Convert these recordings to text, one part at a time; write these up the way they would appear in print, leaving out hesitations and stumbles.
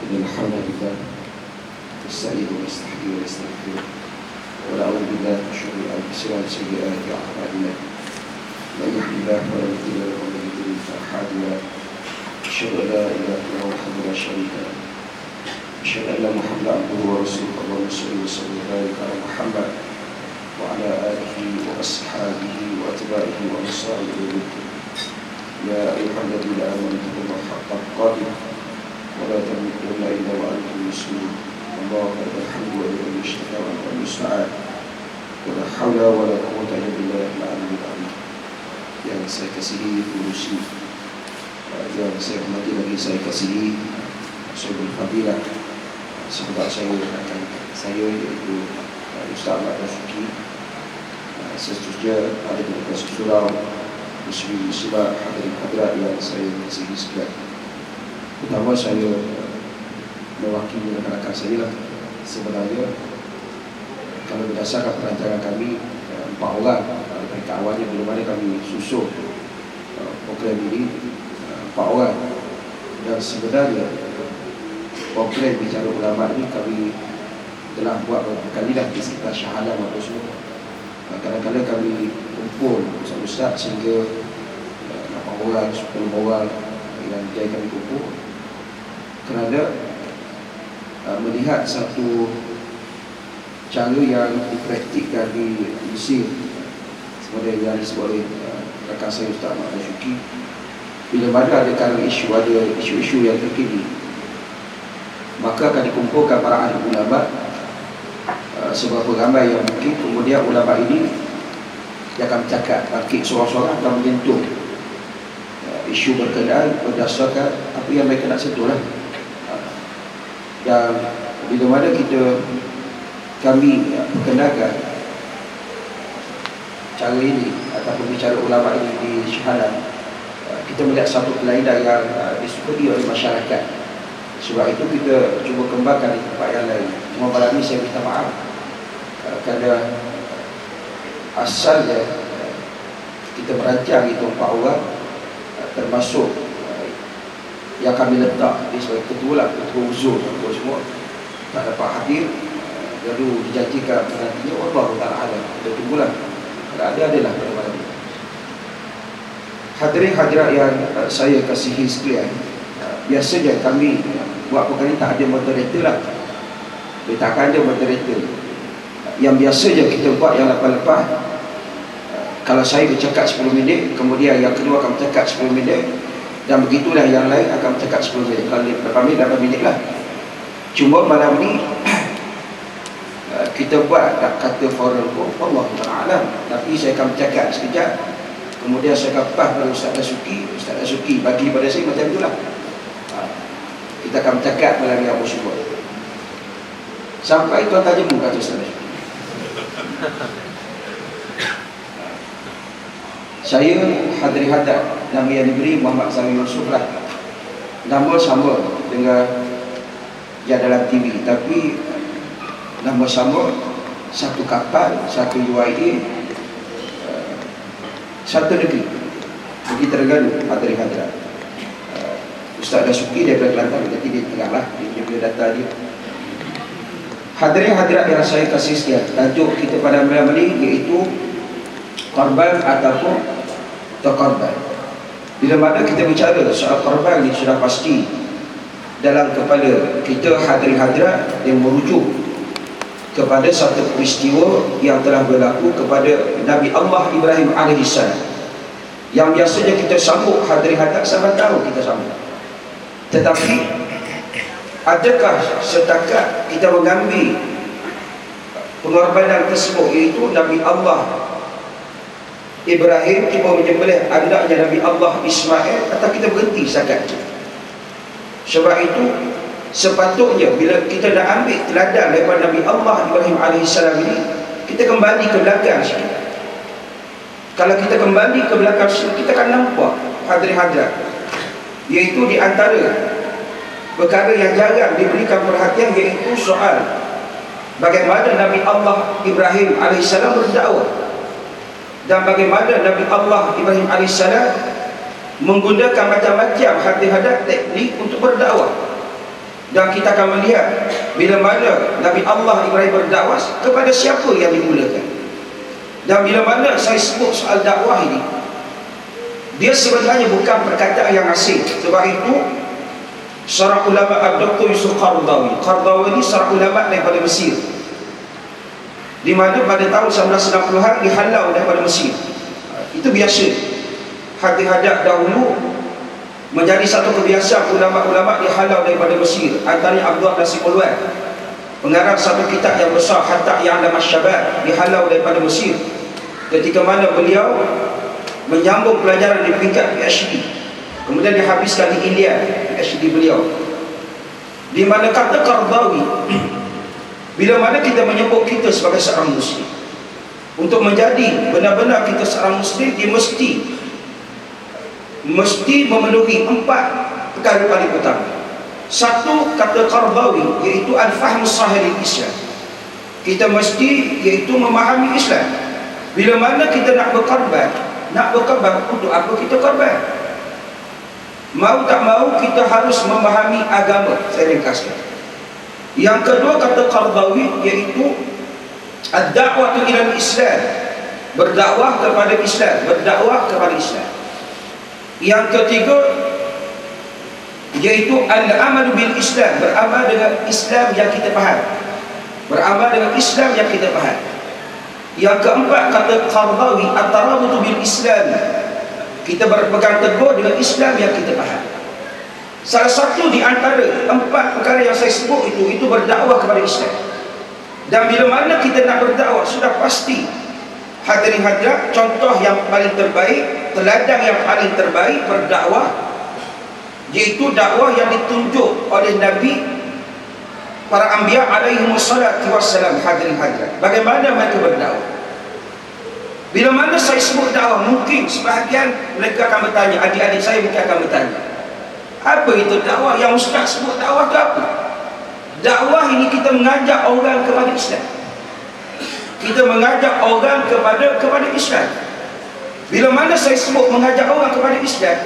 إن الحمد لله نستعين ونستهدي ونستغفر ونعوذ بالله من شرور أنفسنا وسيئات أعمالنا من يهد الله فلا مضل له ومن يضلل فلا هادي له أشهد أن لا إله إلا الله وحده لا شريك له أشهد أن محمدا عبده ورسوله اللهم صل وسلم وبارك على محمد وعلى آله وأصحابه وأتباعه وأنصاره ومن يا أيها الذين آمنوا اتقوا الله حق تقاته ولا تموتن إلا وأنتم مسلمون الله لك الحمد وإليه الشفاء وأنت المستعان ولا حول ولا قوة إلا بالله العلي العظيم. Yang saya kasihi urusi, yang saya hormati lagi saya kasihi Saudara Fadilah, sahabat saya rakan saya iaitu Ustaz Ahmad Rasuki. Seterusnya ada di atas surau Muslimah hadirin hadirat yang saya kasihi sekalian. Pertama saya mewakili rakan-rakan saya lah. Sebenarnya kalau berdasarkan perancangan kami 4 orang, dari awalnya belum ada kami susun program ini 4 orang, dan sebenarnya program bicara ulama ini kami telah buat beberapa kali dah di sekitar Shah Alam atau semua. Kadang-kadang kami kumpul ustaz-ustaz sehingga 8 orang, 10 orang yang jaya kami kumpul kerana melihat satu cara yang dipraktikkan di Mesir seperti yang disebut oleh rakan saya Ustaz Ahmad Rasuki. Bila mana ada isu-isu yang terkini, maka akan dikumpulkan para ahli ulama seberapa ramai yang mungkin. Kemudian ulama ini dia akan bercakap, bangkit suara-suara akan menyentuh isu berkenaan berdasarkan apa yang mereka nak sentuh lah. Dan bila mana kami perkenalkan cara ini ataupun bicara ulama ini di Syahada, kita melihat satu kelainan yang disukai oleh masyarakat. Sebab itu kita cuba kembangkan di tempat yang lain. Cuma malam ini saya minta maaf kerana asalnya kita merancang itu 4 orang, termasuk yang kami letak di sebagai ketua lah, ketua uzur atau semua tak dapat hadir. Lalu dijanjikan nantinya Allah Ta'ala, kita tunggulah kalau ada adalah pada malam ini. Hadirin hadirat yang saya kasihi sekalian, biasanya kami buat perkara ini tak ada moderator lah. Dia tak akan ada moderator. Yang biasanya kita buat yang lepas-lepas, kalau saya bercakap 10 minit, kemudian yang kedua akan bercakap 10 minit, dan begitulah yang lain akan bercakap 10 minit. Kalau 8 minit, 8 minit lah. Cuma malam ni kita buat tak kata forum pun Allah Ta'ala, tapi saya akan bercakap sekejap, kemudian saya akan pas pada Ustaz Rasuki bagi pada saya macam itulah. Kita akan bercakap malam ni apa semua sampai tuan tajemu kata Ustaz Rasuki. Saya hadirin hadirat, nama yang diberi Muhammad Zamir Yusuf lah. Nama sama dengan yang dalam TV, tapi nama sama, satu kapal, satu UIA, satu negeri. Bagi Terengganu, hadirin hadirat. Ustaz Rasuki daripada Kelantan, nanti dia tengah lah, dia punya data dia. Hadirin hadirat yang saya kasih sekalian, tajuk kita pada malam ini iaitu korban ataupun terkorban. Bila mana kita bicara soal korban ini sudah pasti dalam kepala kita hadirin hadirat yang merujuk kepada satu peristiwa yang telah berlaku kepada Nabi Allah Ibrahim AS, yang biasanya kita sambut hadirin hadirat sampai tahu kita sambut. Tetapi adakah setakat kita mengambil pengorbanan tersebut, iaitu Nabi Allah Ibrahim cuba menyembelih anaknya Nabi Allah Ismail, atau kita berhenti setakat itu? Sebab itu sepatutnya bila kita nak ambil teladan daripada Nabi Allah Ibrahim AS ini, kita kembali ke belakang sikit. Kalau kita kembali ke belakang sikit, kita akan nampak hadirin hadirat, iaitu di antara perkara yang jarang diberikan perhatian, iaitu soal bagaimana Nabi Allah Ibrahim AS berdakwah, dan bagaimana Nabi Allah Ibrahim AS menggunakan macam-macam hati-hati teknik untuk berdakwah. Dan kita akan melihat bila mana Nabi Allah Ibrahim berdakwah, kepada siapa yang dimulakan. Dan bila mana saya sebut soal dakwah ini, dia sebenarnya bukan perkataan yang asing. Sebab itu seorang ulama Dr. Yusuf Qaradawi ini seorang ulama daripada Mesir, di mana pada tahun 1960-an dihalau daripada Mesir. Itu biasa. Hadis-hadis dahulu menjadi satu kebiasaan ulama-ulama dihalau daripada Mesir. Antaranya Abdullah Nasir Ulwan, pengarang satu kitab yang besar, Hatta Ya'lam Asy-Syabab, dihalau daripada Mesir ketika mana beliau menyambung pelajaran di peringkat PhD. Kemudian dihabiskan di India PhD beliau. Di mana kata Qaradawi, bila mana kita menyebut kita sebagai seorang Muslim, untuk menjadi benar-benar kita seorang Muslim, dia mesti memenuhi 4 perkara paling utama. Satu, kata Qaradawi, iaitu al-fahmus sahih Islam. Kita mesti iaitu memahami Islam. Bila mana kita nak berkorban untuk apa kita korban? Mau tak mau kita harus memahami agama. Saya ringkaskan. Yang kedua, kata Qaradawi, iaitu ad-da'watu ila al-Islam, berdakwah kepada Islam. Yang ketiga, iaitu al-amal bil Islam, beramal dengan Islam yang kita faham. Yang keempat, kata Qaradawi, at-tarabutu bil Islam, kita berpegang teguh dengan Islam yang kita faham. Salah satu di antara 4 perkara yang saya sebut itu berdakwah kepada Islam. Dan bila mana kita nak berdakwah, sudah pasti hadirin hadirat, contoh yang paling terbaik, teladan yang paling terbaik berdakwah, iaitu dakwah yang ditunjuk oleh Nabi, para anbiya alaihi wassalatu wassalam. Hadirin hadirat, bagaimana mereka berdakwah? Bila mana saya sebut dakwah, mungkin sebahagian mereka akan bertanya, adik-adik saya mungkin akan bertanya, apa itu dakwah? Yang ustaz sebut dakwah itu apa? Dakwah ini kita mengajak orang kepada Islam. Kita mengajak orang kepada Islam. Bila mana saya sebut mengajak orang kepada Islam,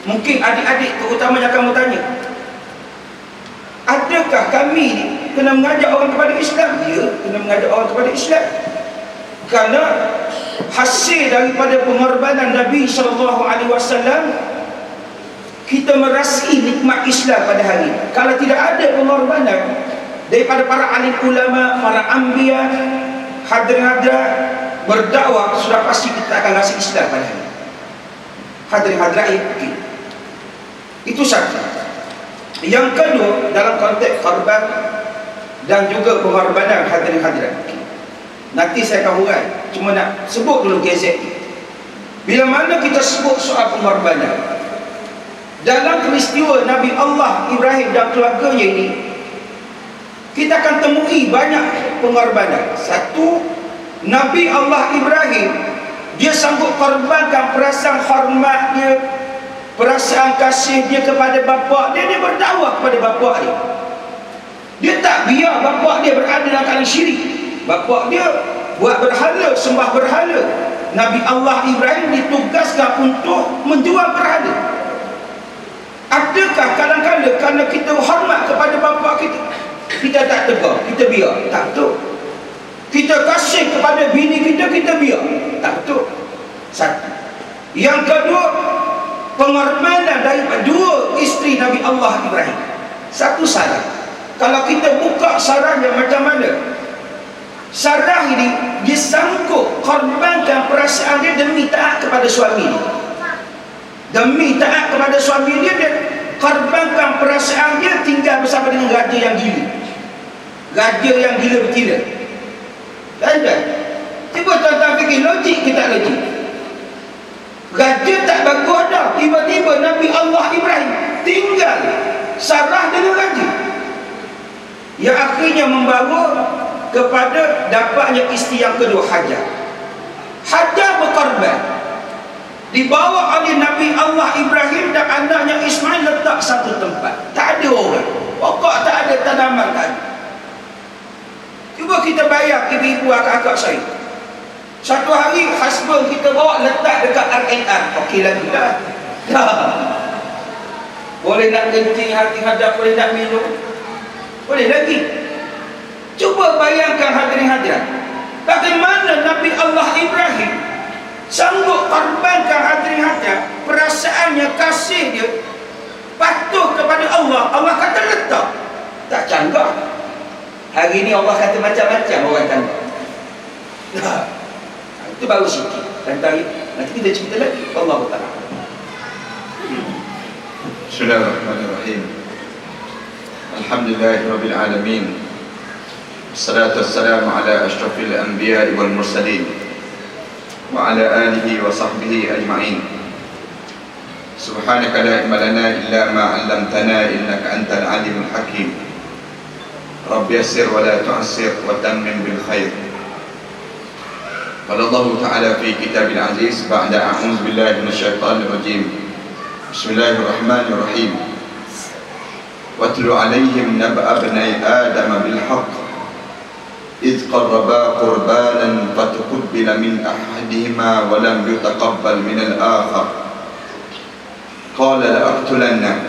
mungkin adik-adik terutamanya akan bertanya, adakah kami kena mengajak orang kepada Islam? Ya, kena mengajak orang kepada Islam. Kerana hasil daripada pengorbanan Nabi SAW, kita merasai nikmat Islam pada hari ini. Kalau tidak ada pengorbanan daripada para alim ulama, para anbiya, hadirin-hadirat, berdakwah, sudah pasti kita akan rasa Islam pada hari ini. Hadirin-hadirat, itu satu. Yang kedua, dalam konteks korban dan juga pengorbanan, hadirin-hadirat, nanti saya akan urai, cuma nak sebut dulu gezet. Bila mana kita sebut soal pengorbanan, dalam peristiwa Nabi Allah Ibrahim dan keluarganya ini, kita akan temui banyak pengorbanan. Satu, Nabi Allah Ibrahim, dia sanggup korbankan perasaan hormat dia, perasaan kasih dia kepada bapa dia. Dia berdakwah kepada bapa dia. Dia tak biar bapa dia berada dalam keadaan syirik. Bapa dia buat berhala, sembah berhala. Nabi Allah Ibrahim ditugaskan untuk menjual berhala. Adakah kadang-kadang kerana kita hormat kepada bapa kita, kita tak tegur, kita biar? Tak betul. Kita kasih kepada bini kita, kita biar? Tak betul. Satu. Yang kedua, pengorbanan daripada 2 isteri Nabi Allah Ibrahim. Satu, Sarah. Kalau kita buka Sarahnya macam mana? Sarah ini disangkut korbankan perasaan dia demi taat kepada suami dia. Demi taat kepada suami dia, dia korbankan perasaan dia tinggal bersama dengan raja yang gila. Raja yang gila betina. Tuan-tuan, cuba tuan-tuan fikir, logik ke tak logik? Raja tak bagus dah, tiba-tiba Nabi Allah Ibrahim tinggal Sarah dengan raja, yang akhirnya membawa kepada dapatnya isteri yang kedua, Hajar. Hajar berkorban, dibawa oleh Nabi Allah Ibrahim dan anaknya Ismail, letak satu tempat. Tak ada orang, pokok tak ada, tanaman tak ada. Cuba kita bayar ibu-ibu akak-akak saya, satu hari husband kita bawa letak dekat RNR, okey lagi dah. boleh nak kencing, hati hadap, boleh nak minum, boleh lagi. Cuba bayangkan hadirin hadirat, bagaimana Nabi Allah Ibrahim sanggup korbankan hadirin hadirat perasaannya, kasih dia, patuh kepada Allah. Allah kata letak, tak canggah. Hari ini Allah kata macam-macam orang canggah. Nah, itu baru sikit. Nanti kita cerita lagi. Allah Ta'ala. Bismillahirrahmanirrahim. Alhamdulillahirabbil alamin. Wassalatu wassalamu ala asyrafil anbiya'i wal mursalin wa ala alihi wa sahbihi ajma'in. Subhanaka la ilma lana illa ma 'allamtana innaka antal alimul hakim. Rabbi yassir wa la tu'assir wa tammim bil khair. Qala Allah Ta'ala fi kitabil aziz ba'da a'udzu billahi minasyaitonir rajim. Bismillahirrahmanirrahim. Watlu 'alaihim nab'a ibnai Adam bil haqq idh qarraba qurbanan fatuqabbala min ahadihima wa lam yutaqabbal min al-akhar. Qala la aqtulannak.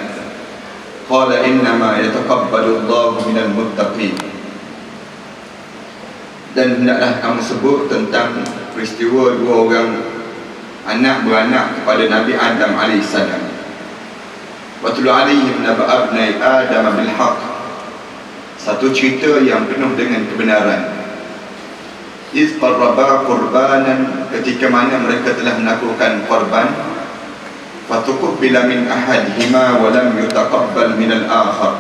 Qala innama yataqabbalu Allahu minal muttaqin. Dan hendaklah kamu sebut tentang peristiwa dua orang anak beranak kepada Nabi Adam AS. Watlu 'alaihim nab'a ibnai Adam bil haqq. Satu cerita yang penuh dengan kebenaran. Iz qarraba qurbanan, ketika mana mereka telah melakukan korban, fatuqabbala min ahadihima wa lam yutaqabbal min al-akhar.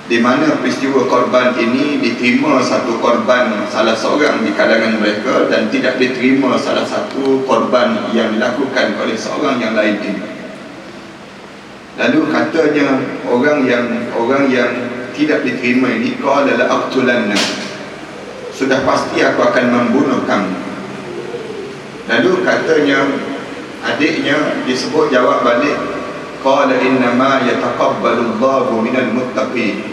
Di mana peristiwa korban ini diterima satu korban salah seorang di kalangan mereka dan tidak diterima salah satu korban yang dilakukan oleh seorang yang lain ini. Lalu katanya orang yang tidak diterima ini, qala la aqtulanna, sudah pasti aku akan membunuh kamu. Lalu katanya adiknya disebut jawab balik, qala innama yataqabbalu Allahu minal muttaqin.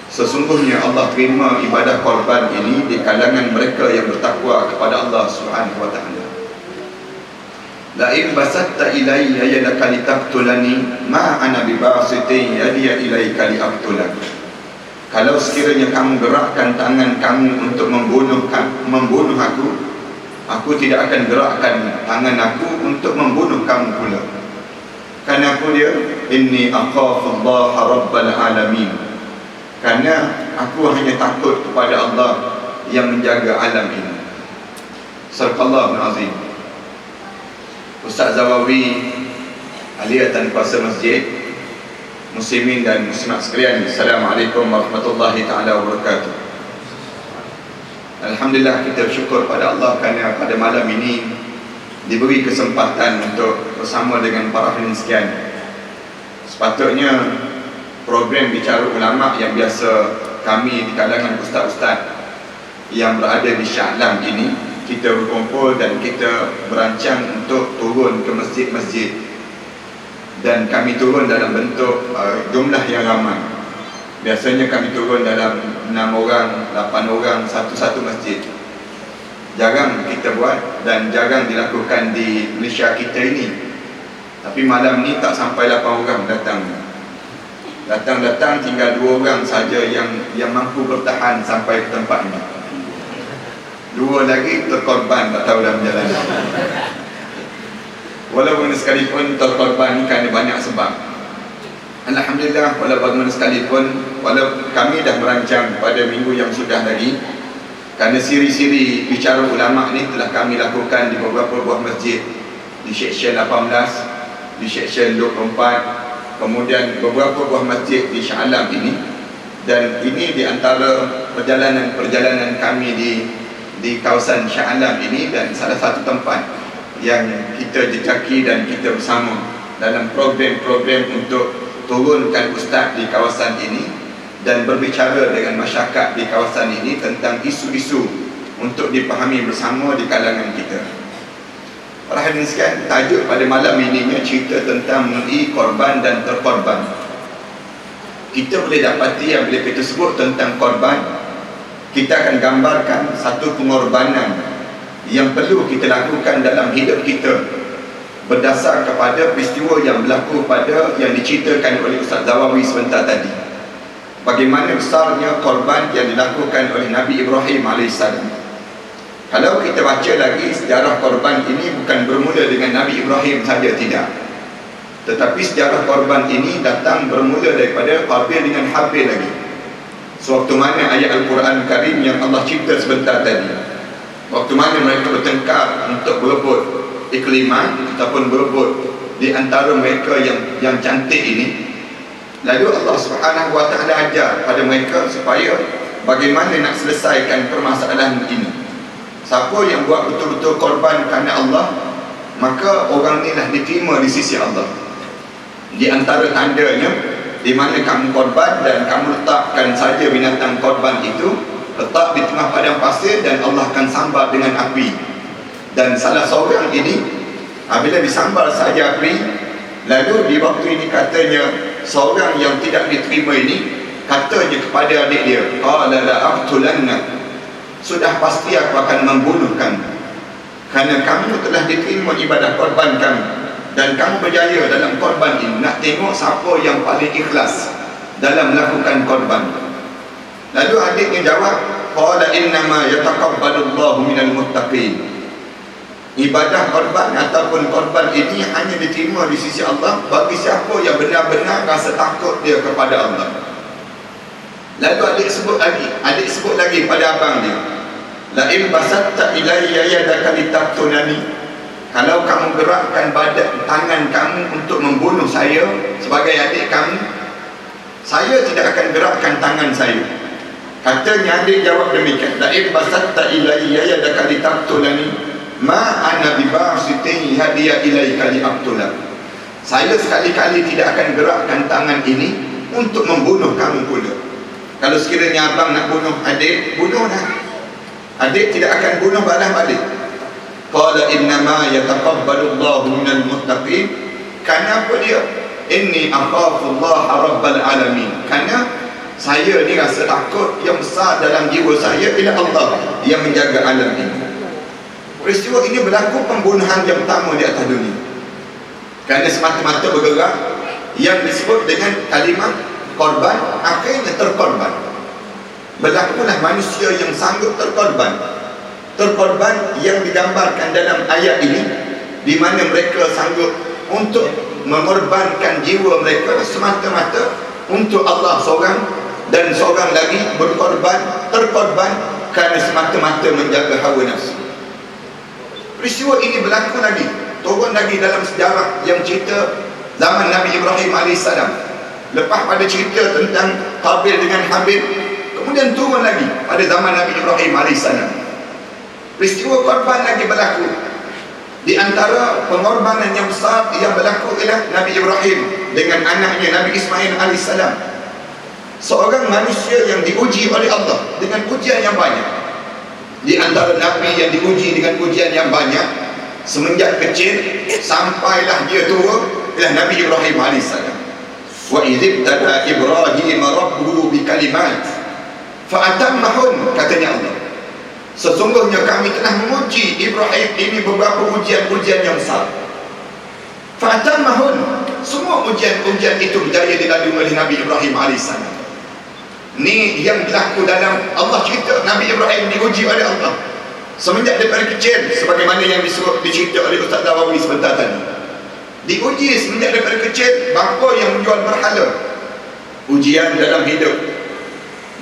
Sesungguhnya Allah terima ibadah korban ini di kalangan mereka yang bertakwa kepada Allah Subhanahu wa taala. La in basatta ilayya yadaka litaqtulani ma ana bibasitin yadiya ilayka liaqtulak. Kalau sekiranya kamu gerakkan tangan kamu untuk membunuh aku tidak akan gerakkan tangan aku untuk membunuh kamu pula. Karena aku dia, inni akhafu Allah rabbal alamin. Karena aku hanya takut kepada Allah yang menjaga alam ini. Sadaqallahul azim. Ustaz Zawawi, aliyatan kuasa masjid, muslimin dan muslimat sekalian, Assalamualaikum warahmatullahi ta'ala wabarakatuh. Alhamdulillah, kita bersyukur pada Allah kerana pada malam ini diberi kesempatan untuk bersama dengan para hadirin sekalian. Sepatutnya program bicara ulama yang biasa kami di kalangan ustaz-ustaz yang berada di Shah Alam ini, kita berkumpul dan kita berancang untuk turun ke masjid-masjid, dan kami turun dalam bentuk jumlah yang ramai. Biasanya kami turun dalam 6 orang, 8 orang satu-satu masjid. Jarang kita buat dan jarang dilakukan di Malaysia kita ini. Tapi malam ni tak sampai 8 orang datang tinggal 2 orang saja yang mampu bertahan sampai ke tempat ini. 2 lagi terkorban, tak tahu dah berjalan. Walaupun sekalipun terkorban kerana banyak sebab. Alhamdulillah, walaupun sekalipun, walau kami dah merancang pada minggu yang sudah tadi, kerana siri-siri bicara ulama ni telah kami lakukan di beberapa buah masjid, di seksyen 18, di seksyen 24, kemudian beberapa buah masjid di Shah Alam ini. Dan ini di antara perjalanan kami di kawasan Shah Alam ini, dan salah satu tempat yang kita jejaki dan kita bersama dalam program-program untuk turunkan ustaz di kawasan ini dan berbicara dengan masyarakat di kawasan ini tentang isu-isu untuk dipahami bersama di kalangan kita. Para hadirin sekalian, tajuk pada malam ini cerita tentang mengenai korban dan terkorban. Kita boleh dapati yang bila kita sebut tentang korban, kita akan gambarkan satu pengorbanan yang perlu kita lakukan dalam hidup kita berdasar kepada peristiwa yang berlaku pada yang diceritakan oleh Ustaz Zawawi sebentar tadi. Bagaimana besarnya korban yang dilakukan oleh Nabi Ibrahim AS. Kalau kita baca lagi sejarah korban ini bukan bermula dengan Nabi Ibrahim saja, tidak. Tetapi sejarah korban ini datang bermula daripada Qabil dengan Habil lagi. Sewaktu mana ayat Al-Quran Karim yang Allah cipta sebentar tadi, waktu mana mereka bertengkar untuk berebut ikliman ataupun berebut di antara mereka yang cantik ini, lalu Allah Subhanahu Wa Taala ajar pada mereka supaya bagaimana nak selesaikan permasalahan ini. Siapa yang buat betul-betul korban kerana Allah, maka orang ni lah diterima di sisi Allah. Di antara tandanya, di mana kamu korban dan kamu letakkan saja binatang korban itu, letak di tengah padang pasir dan Allah akan sambar dengan api. Dan salah seorang ini, bila disambar saja api, lalu di waktu ini katanya seorang yang tidak diterima ini katanya kepada adik dia, qala la aqtulanna, sudah pasti aku akan membunuh kamu kerana kamu telah diterima ibadah korban kami dan kamu berjaya dalam korban ini. Nak tengok siapa yang paling ikhlas dalam melakukan korban. Lalu adiknya jawab, qala innama yataqabbalullahu minal muttaqin, ibadah korban ataupun korban ini hanya diterima di sisi Allah bagi siapa yang benar-benar rasa takut dia kepada Allah. Lalu adik sebut lagi pada abang dia, la in basatta ilayya yadaka litaqtulani, kalau kamu gerakkan badan tangan kamu untuk membunuh saya sebagai adik kamu, saya tidak akan gerakkan tangan saya. Katanya adik jawab demikian, la in basatta ilayya yadaka litaqtulani ma ana bibasitin hadiya ilaika liaqtulak, saya sekali-kali tidak akan gerakkan tangan ini untuk membunuh kamu pula. Kalau sekiranya abang nak bunuh adik, bunuhlah. Adik tidak akan bunuh balas balik. Qala innama yataqabbalullahu minal muttaqin, kerana apa dia? Inni akhafullaha rabbal alamin, kerana saya ni rasa takut yang besar dalam jiwa saya bila Allah yang menjaga alam ini. Peristiwa ini berlaku pembunuhan yang pertama di atas dunia, kerana semata-mata bergerak yang disebut dengan kalimah korban, akhirnya terkorban. Berlakulah manusia yang sanggup terkorban. Terkorban yang digambarkan dalam ayat ini, di mana mereka sanggup untuk mengorbankan jiwa mereka semata-mata untuk Allah seorang, dan seorang lagi terkorban kerana semata-mata menjaga hawa nafsu. Peristiwa ini berlaku lagi, turun lagi dalam sejarah yang cerita zaman Nabi Ibrahim AS. Lepas pada cerita tentang Qabil dengan Habil, kemudian turun lagi pada zaman Nabi Ibrahim AS. Peristiwa korban lagi berlaku. Di antara pengorbanan yang besar yang berlaku ialah Nabi Ibrahim dengan anaknya Nabi Ismail AS. Seorang manusia yang diuji oleh Allah dengan ujian yang banyak. Di antara Nabi yang diuji dengan ujian yang banyak semenjak kecil sampailah dia tua ialah Nabi Ibrahim AS. Wa idh ibtada Ibrahim rabbuhu bikalimat fa atammahun, katanya Allah, sesungguhnya kami telah menguji Ibrahim ini beberapa ujian-ujian yang besar. Fa atammahun, semua ujian-ujian itu berjaya dilalui oleh Nabi Ibrahim AS. Ni yang berlaku dalam Allah cerita Nabi Ibrahim diuji oleh Allah semenjak daripada kecil, sebagaimana yang dicerita oleh Ustaz Zawawi sebentar tadi. Diuji semenjak daripada kecil. Bapa yang menjual berhala, ujian dalam hidup.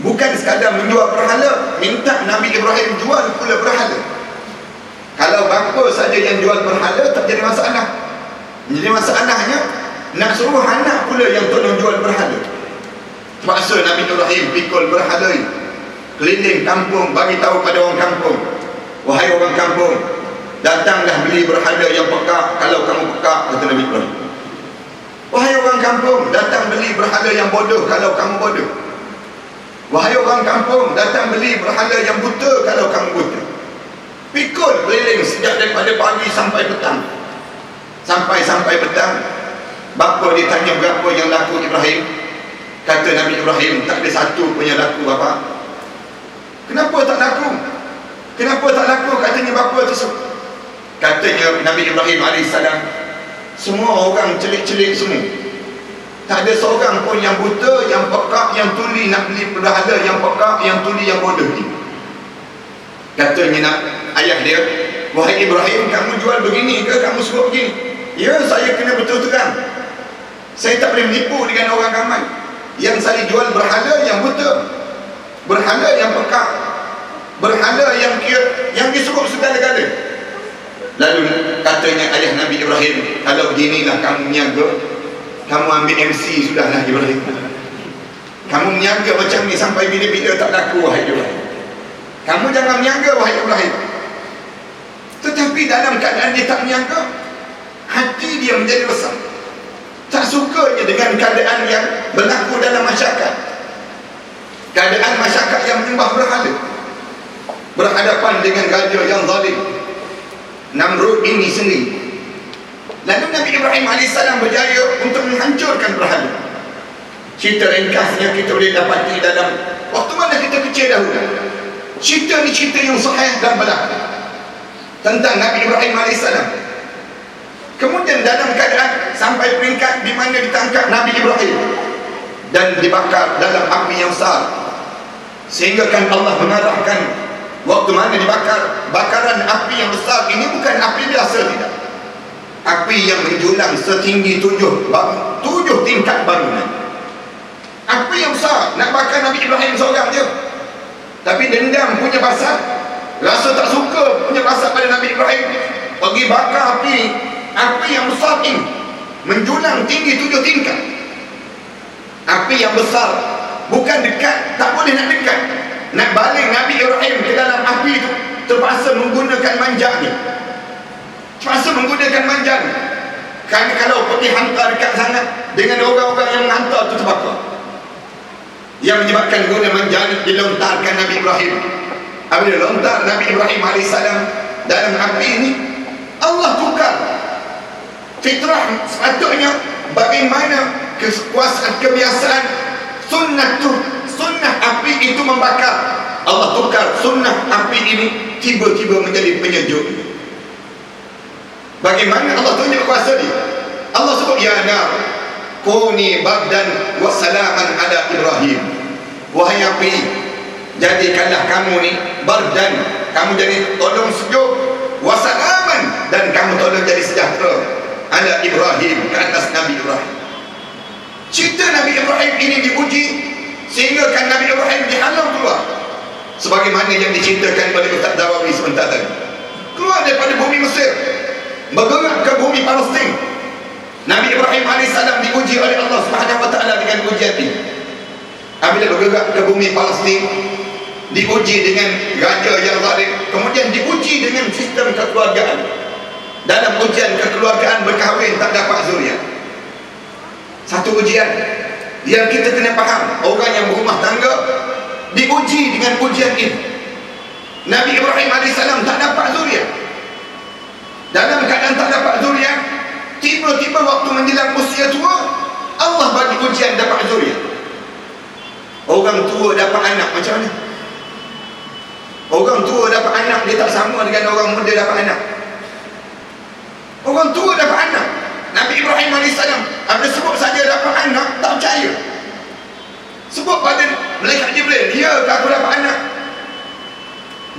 Bukan sekadar menjual berhala, minta Nabi Ibrahim jual pula berhala. Kalau bapa saja yang jual berhala tak jadi masalah. Jadi masalahnya nak suruh anak pula yang tolong jual berhala. Terpaksa Nabi Ibrahim pikul berhala ini, keliling kampung bagi tahu pada orang kampung, wahai orang kampung, datanglah beli berhala yang pekak kalau kamu pekak, kata Nabi Ibrahim. Wahai orang kampung, datang beli berhala yang bodoh kalau kamu bodoh. Wahai orang kampung, datang beli berhala yang buta kalau kamu buta. Pikul keliling sejak daripada pagi sampai petang. Sampai petang, bapa ditanya berapa yang laku Ibrahim. Kata Nabi Ibrahim, tak ada satu pun yang laku bapa. Kenapa tak laku? Kenapa tak laku? Katanya bapa tersebut. Katanya Nabi Ibrahim AS, Semua orang celik-celik semua. Tak ada seorang pun yang buta, yang pekak, yang tuli nak beli berhala, yang pekak, yang tuli, yang bodoh ni. Katanya nak ayah dia, wahai Ibrahim, kamu jual begini ke? Kamu suruh begini? Ya, saya kena betul terang. Saya tak boleh menipu dengan orang ramai. Yang saya jual berhala yang buta, berhala yang pekak, berhala yang kira, yang disuruh segala-gala. Lalu katanya ayah Nabi Ibrahim, kalau beginilah kamu niaga, kamu ambil MC sudahlah Ibrahim. Kamu niaga macam ni sampai bila-bila tak laku, wahai Ibrahim. Kamu jangan niaga, wahai Ibrahim. Tetapi dalam keadaan dia tak niaga, hati dia menjadi resah. Tak sukanya dengan keadaan yang berlaku dalam masyarakat. Keadaan masyarakat yang menyembah berhala, berhadapan dengan raja yang zalim, Namrud ini sendiri. Lalu Nabi Ibrahim AS berjaya untuk menghancurkan berhala. Cerita ringkasnya kita boleh dapati dalam waktu mana kita kecil dahulu. Cerita ni cerita yang sahih dan berlaku tentang Nabi Ibrahim AS. Kemudian dalam keadaan sampai peringkat di mana ditangkap Nabi Ibrahim dan dibakar dalam api yang besar, sehingga kan Allah mengarahkan waktu mana dibakar, bakaran api yang besar ini bukan api biasa, tidak. Api yang menjulang setinggi 7 tingkat bangunan. Api yang besar nak bakar Nabi Ibrahim seorang je. Tapi dendam punya pasal, rasa tak suka punya pasal pada Nabi Ibrahim, pergi bakar api yang besar ini, menjulang tinggi 7 tingkat. Api yang besar, bukan dekat, tak boleh nak dekat. Nak balik Nabi Ibrahim ke dalam api itu, terpaksa menggunakan manjanya. Terpaksa menggunakan manjanya. Kerana kalau pergi hantar dekat sana dengan orang-orang yang menghantar itu terbakar. Yang menyebabkan guna manjanya dilontarkan Nabi Ibrahim. Apabila lontar Nabi Ibrahim AS dalam api ini, Allah tukar fitrah sepatutnya bagaimana kekuasaan, kebiasaan sunnah api itu membakar. Allah tukar sunnah api ini tiba-tiba menjadi penyejuk. Bagaimana Allah tunjuk kuasa dia? Allah sebut, ya nar kuni bardan wa salaman ala Ibrahim. Wahai api, jadikanlah kamu ni bardan, kamu jadi tolong sejuk, wa salaman, dan kamu tolong jadi sejahtera ala Ibrahim, ke atas Nabi Ibrahim. Cerita Nabi Ibrahim ini diuji sehingga kan Nabi Ibrahim dihalau keluar, sebagaimana yang diceritakan oleh Ustaz Dawawi sebentar tadi. Keluar daripada bumi Mesir, bergerak ke bumi Palestin. Nabi Ibrahim AS diuji oleh Allah SWT dengan ujian ini. Apabila bergerak ke bumi Palestin, diuji dengan raja yang zalim, kemudian diuji dengan sistem kekeluargaan. Dalam ujian kekeluargaan, berkahwin tak dapat zuriat. Satu ujian yang kita kena faham. Orang yang berumah tangga diuji dengan ujian ini. Nabi Ibrahim AS tak dapat zuriat. Dalam keadaan tak dapat zuriat, tiba-tiba waktu menjelang usia tua, Allah bagi ujian dapat zuriat. Orang tua dapat anak macam mana? Orang tua dapat anak, dia tak sama dengan orang muda dapat anak. Orang tua dapat anak. Nabi Ibrahim AS ada sebut saja dapat anak, tak percaya. Sebut pada Malaikat Jibril, ya aku dapat anak.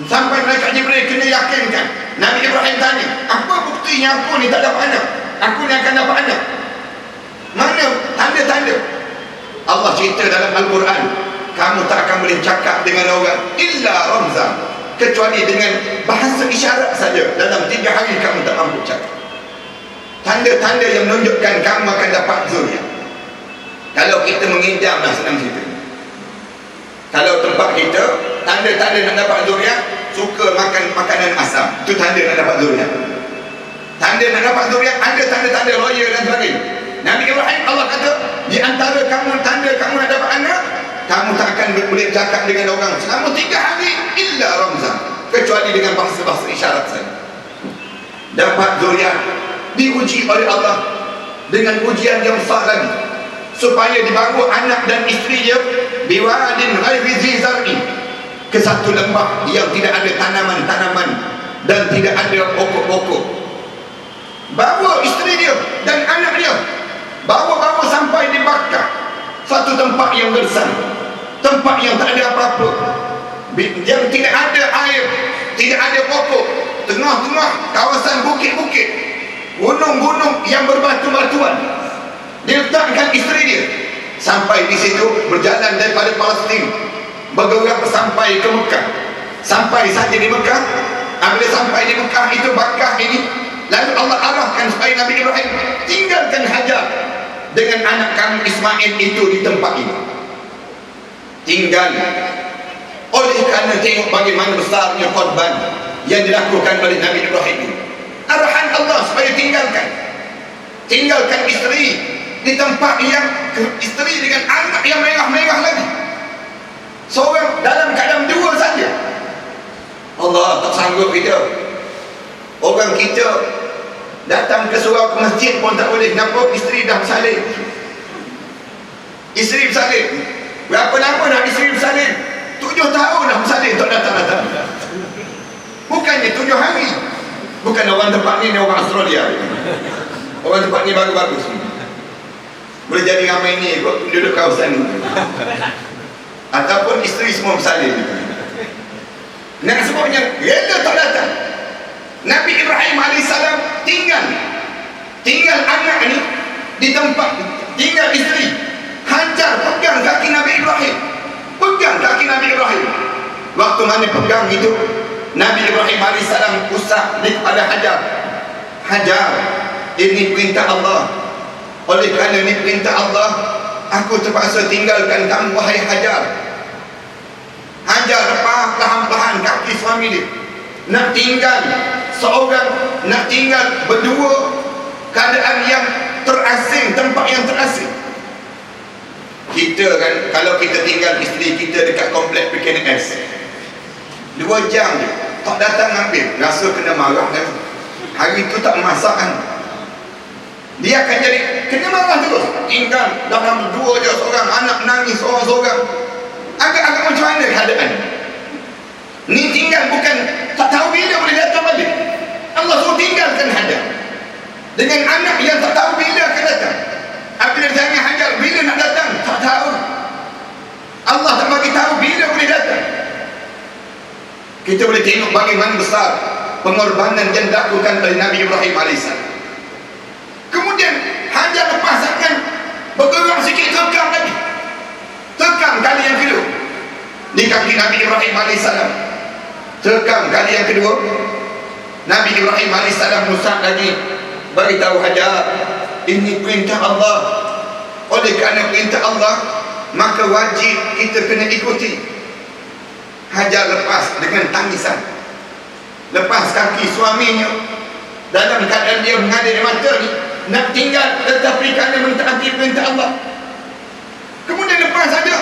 Sampai Malaikat Jibril kena yakinkan. Nabi Ibrahim tanya, apa buktinya aku ni tak dapat anak? Aku ni akan dapat anak. Mana tanda-tanda? Allah cerita dalam Al-Quran, kamu tak akan boleh cakap dengan orang illa ramzan, kecuali dengan bahasa isyarat saja. Dalam 3 hari kamu tak mampu cakap. Tanda-tanda yang menunjukkan kamu akan dapat zuriat. Kalau kita mengidam, lah senang cerita. Kalau tempat kita, tanda-tanda nak dapat zuriat, suka makan makanan asam, itu tanda nak dapat zuriat. Tanda nak dapat zuriat, ada tanda-tanda lawyer dan sebagainya. Nabi Ibrahim, Allah kata, di antara kamu tanda kamu nak dapat anak, kamu tak akan boleh cakap dengan orang selama 3 hari illa ramzan, kecuali dengan bahasa-bahasa isyarat saja. Dapat zuriat, diuji oleh Allah dengan ujian yang besar lagi, supaya dibawa anak dan isteri dia biwadin ghairi zi zar'in, ke satu lembah yang tidak ada tanaman-tanaman dan tidak ada pokok-pokok. bawa isteri dia dan anak dia, bawa sampai di Makkah, satu tempat yang gersang, tempat yang tak ada apa-apa, yang tidak ada air, tidak ada pokok, tengah-tengah kawasan bukit-bukit, gunung-gunung yang berbatu-batuan. Dia letakkan isteri dia. Sampai di situ, berjalan daripada Palestin, bergerak sampai ke Mekah. Sampai saja di Mekah, apabila sampai di Mekah itu, Makkah ini, lalu Allah arahkan supaya Nabi Ibrahim tinggalkan Hajar dengan anak kami Ismail itu di tempat ini. Tinggal. Oleh kerana tengok bagaimana besarnya korban yang dilakukan oleh Nabi Ibrahim ini, arahan Allah supaya tinggalkan isteri di tempat yang, isteri dengan anak yang merah-merah lagi, seorang dalam keadaan dua saja. Allah tak sanggup kita. Orang kita datang ke surau ke masjid pun tak boleh. Kenapa? Isteri dah bersalin. Isteri bersalin. Berapa lama dah isteri bersalin? 7 tahun dah bersalin, tak datang-datang. Bukannya 7 hari. Bukan orang tempat ni orang Australia. Orang tempat ni bagus-bagus. Boleh jadi ramai ni kot duduk kawasan ni. Ataupun isteri semua bersalin. Nak sebabnya rela tak datang. Nabi Ibrahim AS tinggal anak ni di tempat, tinggal isteri. Hajar pegang kaki Nabi Ibrahim, Waktu mana pegang itu, Nabi Ibrahim AS usah kepada Hajar, ini perintah Allah. Oleh kerana ini perintah Allah, aku terpaksa tinggalkan kamu, wahai Hajar. Hajar lepas perlahan-lahan kaki suami dia. Nak tinggal seorang, nak tinggal berdua, keadaan yang terasing, tempat yang terasing. Kita kan, kalau kita tinggal isteri kita dekat kompleks PKNS 2 jam je, tak datang ambil, rasa kena marah kan. Hari tu tak masak kan, dia akan jadi kena marah terus. Tinggal dalam 2 je seorang, anak nangis seorang-seorang. Agak-agak macam mana keadaan ni? Tinggal bukan tak tahu bila boleh datang balik. Allah suruh tinggalkan Hajar dengan anak yang tak tahu bila akan datang. Apabila tanya Hajar bila nak datang, tak tahu. Allah tak bagi tahu bila boleh datang. Kita boleh tengok bagaimana besar pengorbanan yang dilakukan oleh Nabi Ibrahim AS. Kemudian Hajar lepas akan bergerak sikit, tekam kali yang kedua di kaki Nabi Ibrahim AS. Tekam kali yang kedua, Nabi Ibrahim AS usah lagi, beritahu Hajar, ini perintah Allah. Oleh kerana perintah Allah, maka wajib kita kena ikuti. Hajar lepas dengan tangisan, lepas kaki suaminya dalam keadaan dia mengalir mata ni, nak tinggal tetapi kerana mentaati perintah Allah. Kemudian lepas saja,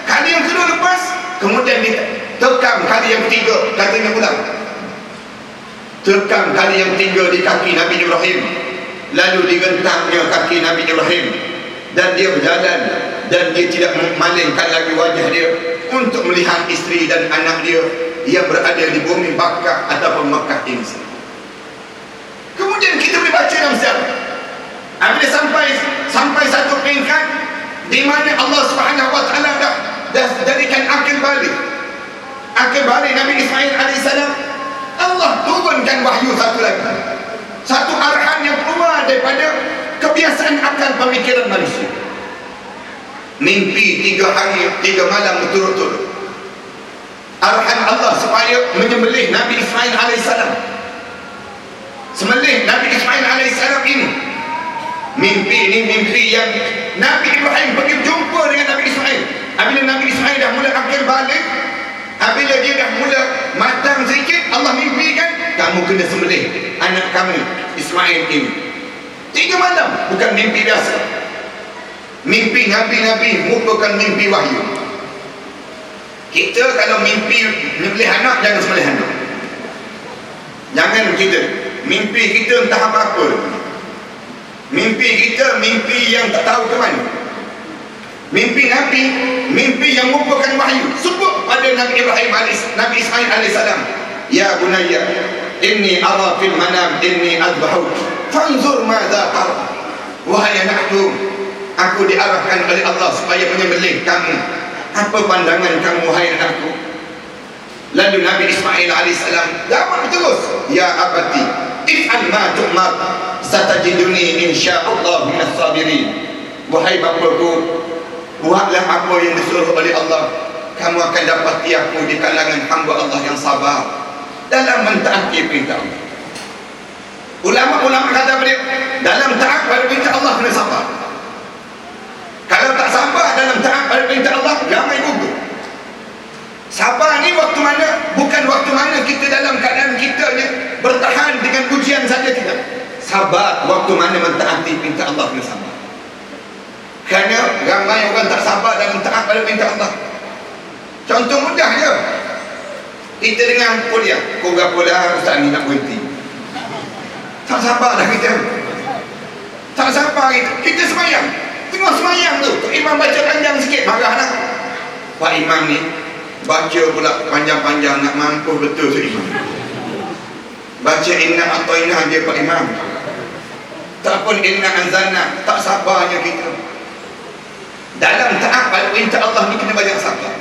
kali yang kedua lepas, kemudian dia tekam kali yang ketiga, katanya ulang. Tekam kali yang ketiga di kaki Nabi Ibrahim, lalu digentangnya kaki Nabi Ibrahim, dan dia berjalan, dan dia tidak memalingkan lagi wajah dia untuk melihat isteri dan anak dia yang berada di bumi Makkah ataupun Makkah ini. Kemudian kita boleh baca dalam sejarah, apabila sampai satu peringkat di mana Allah Subhanahu Wa Taala dah jadikan akil balik Nabi Ismail AS. Allah turunkan wahyu satu lagi, satu arahan yang keluar daripada kebiasaan akal pemikiran manusia. Mimpi 3 hari 3 malam berturut-turut, arahan Allah supaya menyembelih Nabi Ismail AS. Sembelih Nabi Ismail AS ini, mimpi ini mimpi yang Nabi Ibrahim pergi berjumpa dengan Nabi Ismail. Apabila Nabi Ismail dah mula akil balik, apabila dia dah mula matang sedikit, Allah mimpikan, kamu kena sembelih anak kami Ismail ini. 3 malam, bukan mimpi biasa. Mimpi Nabi-Nabi merupakan mimpi wahyu. Kita kalau mimpi sembelih anak, jangan sembelih anak. Jangan kita mimpi kita entah apa-apa. Mimpi kita mimpi yang tak tahu ke mana. Mimpi Nabi, mimpi yang merupakan wahyu. Sebut pada Nabi Ibrahim Nabi Ismail AS, ya bunayya inni ara fil manam inni adbahuk fanzur madza tara. Wahai anakku, aku diarahkan oleh Allah supaya menyembelih kamu. Apa pandangan kamu wahai anakku? Lalu Nabi Ismail alaihissalam jawab terus, ya abati if'al ma tu'mar satajiduni insyaallah minas sabirin. Wahai bapaku, buatlah apa yang disuruh oleh Allah, kamu akan dapati aku di kalangan hamba Allah yang sabar dalam mentaati perintah Allah. Ulama-ulama kata beliau, dalam taat pada perintah Allah kena sabar. Kalau tak sabar dalam taat pada perintah Allah, ramai gugur. Sabar ni waktu mana? Bukan waktu mana kita dalam keadaan kita ni bertahan dengan ujian saja, tidak. Sabar waktu mana mentaati perintah Allah kena sabar. Kerana ramai orang tak sabar dalam taat pada perintah Allah. Contoh mudah je. Kita dengar kuliah, kau berapa dah ustaz ni nak berhenti. Tak sabar dah kita. Tak sabar kita. Kita semayang. Tengok semayang tu, imam baca panjang sikit, marah dah. Pak imam ni baca pula panjang-panjang, nak mampu betul tu imam. Baca inna atainah dia Pak imam. Tak pun inna anzalna, tak sabarnya kita. Dalam taat pada perintah Allah ni kena banyak sabar.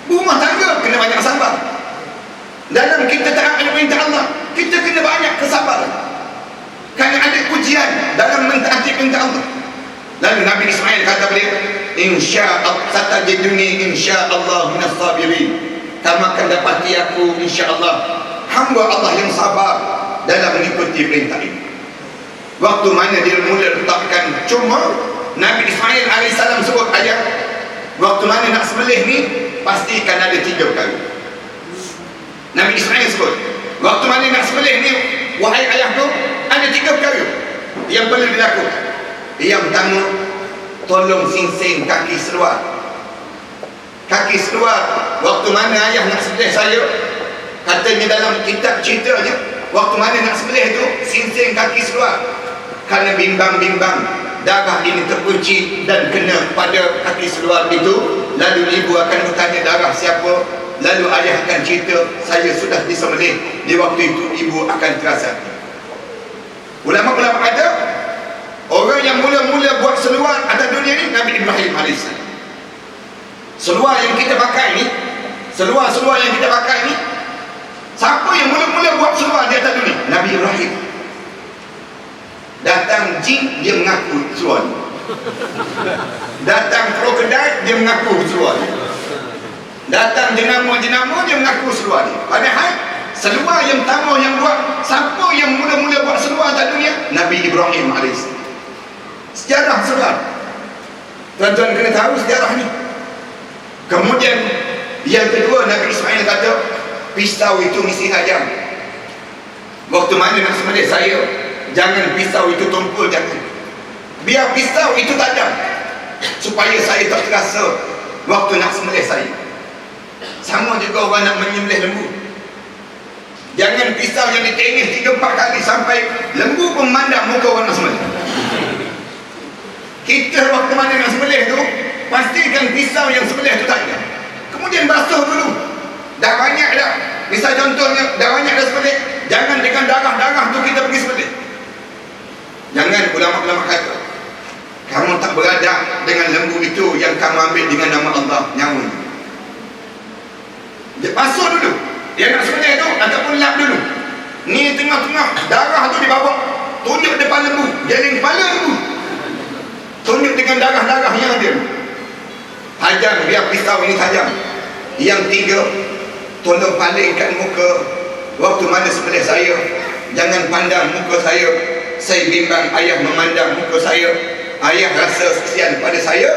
Rumah tangga kena banyak sabar. Dalam kita taat pada perintah Allah, kita kena banyak kesabaran. Kerana ada ujian dalam mentaati perintah Allah. Lalu Nabi Ismail kata beliau, insyaallah satajiduni insyaallah minas sabirin. Kamu akan dapati aku insyaallah hamba Allah yang sabar dalam mengikuti perintah ini. Waktu mana dia mula letakkan cuma Nabi Ismail alaihissalam sebut ayat, waktu mana nak sembelih ni pastikan ada 3 perkara. Nabi Ismail sebut, waktu mana nak sembelih ni wahai ayahku, ada 3 perkara yang perlu dilakukan. Yang pertama, tolong singsing kaki seluar. Kaki seluar, waktu mana ayah nak sembelih saya, katanya dalam kitab ceritanya, waktu mana nak sembelih tu singsing kaki seluar. Kerana bimbang-bimbang darah ini terkunci dan kena pada kaki seluar itu, lalu ibu akan bertanya darah siapa, lalu ayah akan cerita saya sudah disembelih, di waktu itu ibu akan terasa. Ulama-ulama kata orang yang mula-mula buat seluar atas dunia ni Nabi Ibrahim AS. Seluar yang kita pakai ni, seluar-seluar yang kita pakai ni, siapa yang mula-mula buat seluar di atas dunia? Nabi Ibrahim. Datang jin, dia mengaku seluar ni. Datang krokodil, dia mengaku seluar ni. Datang jenama-jenama, dia mengaku seluar ni. Padahal seluar yang pertama yang buat, siapa yang mula-mula buat seluar atas dunia? Nabi Ibrahim AS. Sejarah seluar, tuan-tuan kena tahu sejarah ni. Kemudian yang kedua, Nabi Ismail kata pisau itu mesti tajam. Waktu mana nak sembelih saya, jangan pisau itu tumpul, jangan. Biar pisau itu tajam supaya saya tak terasa waktu nak sembelih saya. Sama juga orang nak menyembelih lembu, jangan pisau yang ditengih 3-4 kali sampai lembu pun memandang muka orang nak sembelih. Kita waktu mana nak sembelih tu, pastikan pisau yang sembelih tu tajam. Kemudian basuh dulu. Dah banyak dah, misal contohnya dah banyak dah sembelih, jangan dengan darah-darah tu kita pergi sembelih. Jangan. Ulama-ulama kata kamu tak beradab dengan lembu itu yang kamu ambil dengan nama Allah, nyawa. Dia basuh dulu, dia nak sembelih tu ataupun lap dulu. Ni tengah-tengah darah tu dibawa, tunjuk depan lembu, jaring kepala lembu, tunjuk dengan darah-darah yang ada. Tajam, biar pisau ini tajam. Yang 3, tolong palingkan muka waktu mana sembelih saya. Jangan pandang muka saya. Saya bimbang ayah memandang muka saya. Ayah rasa kesian pada saya,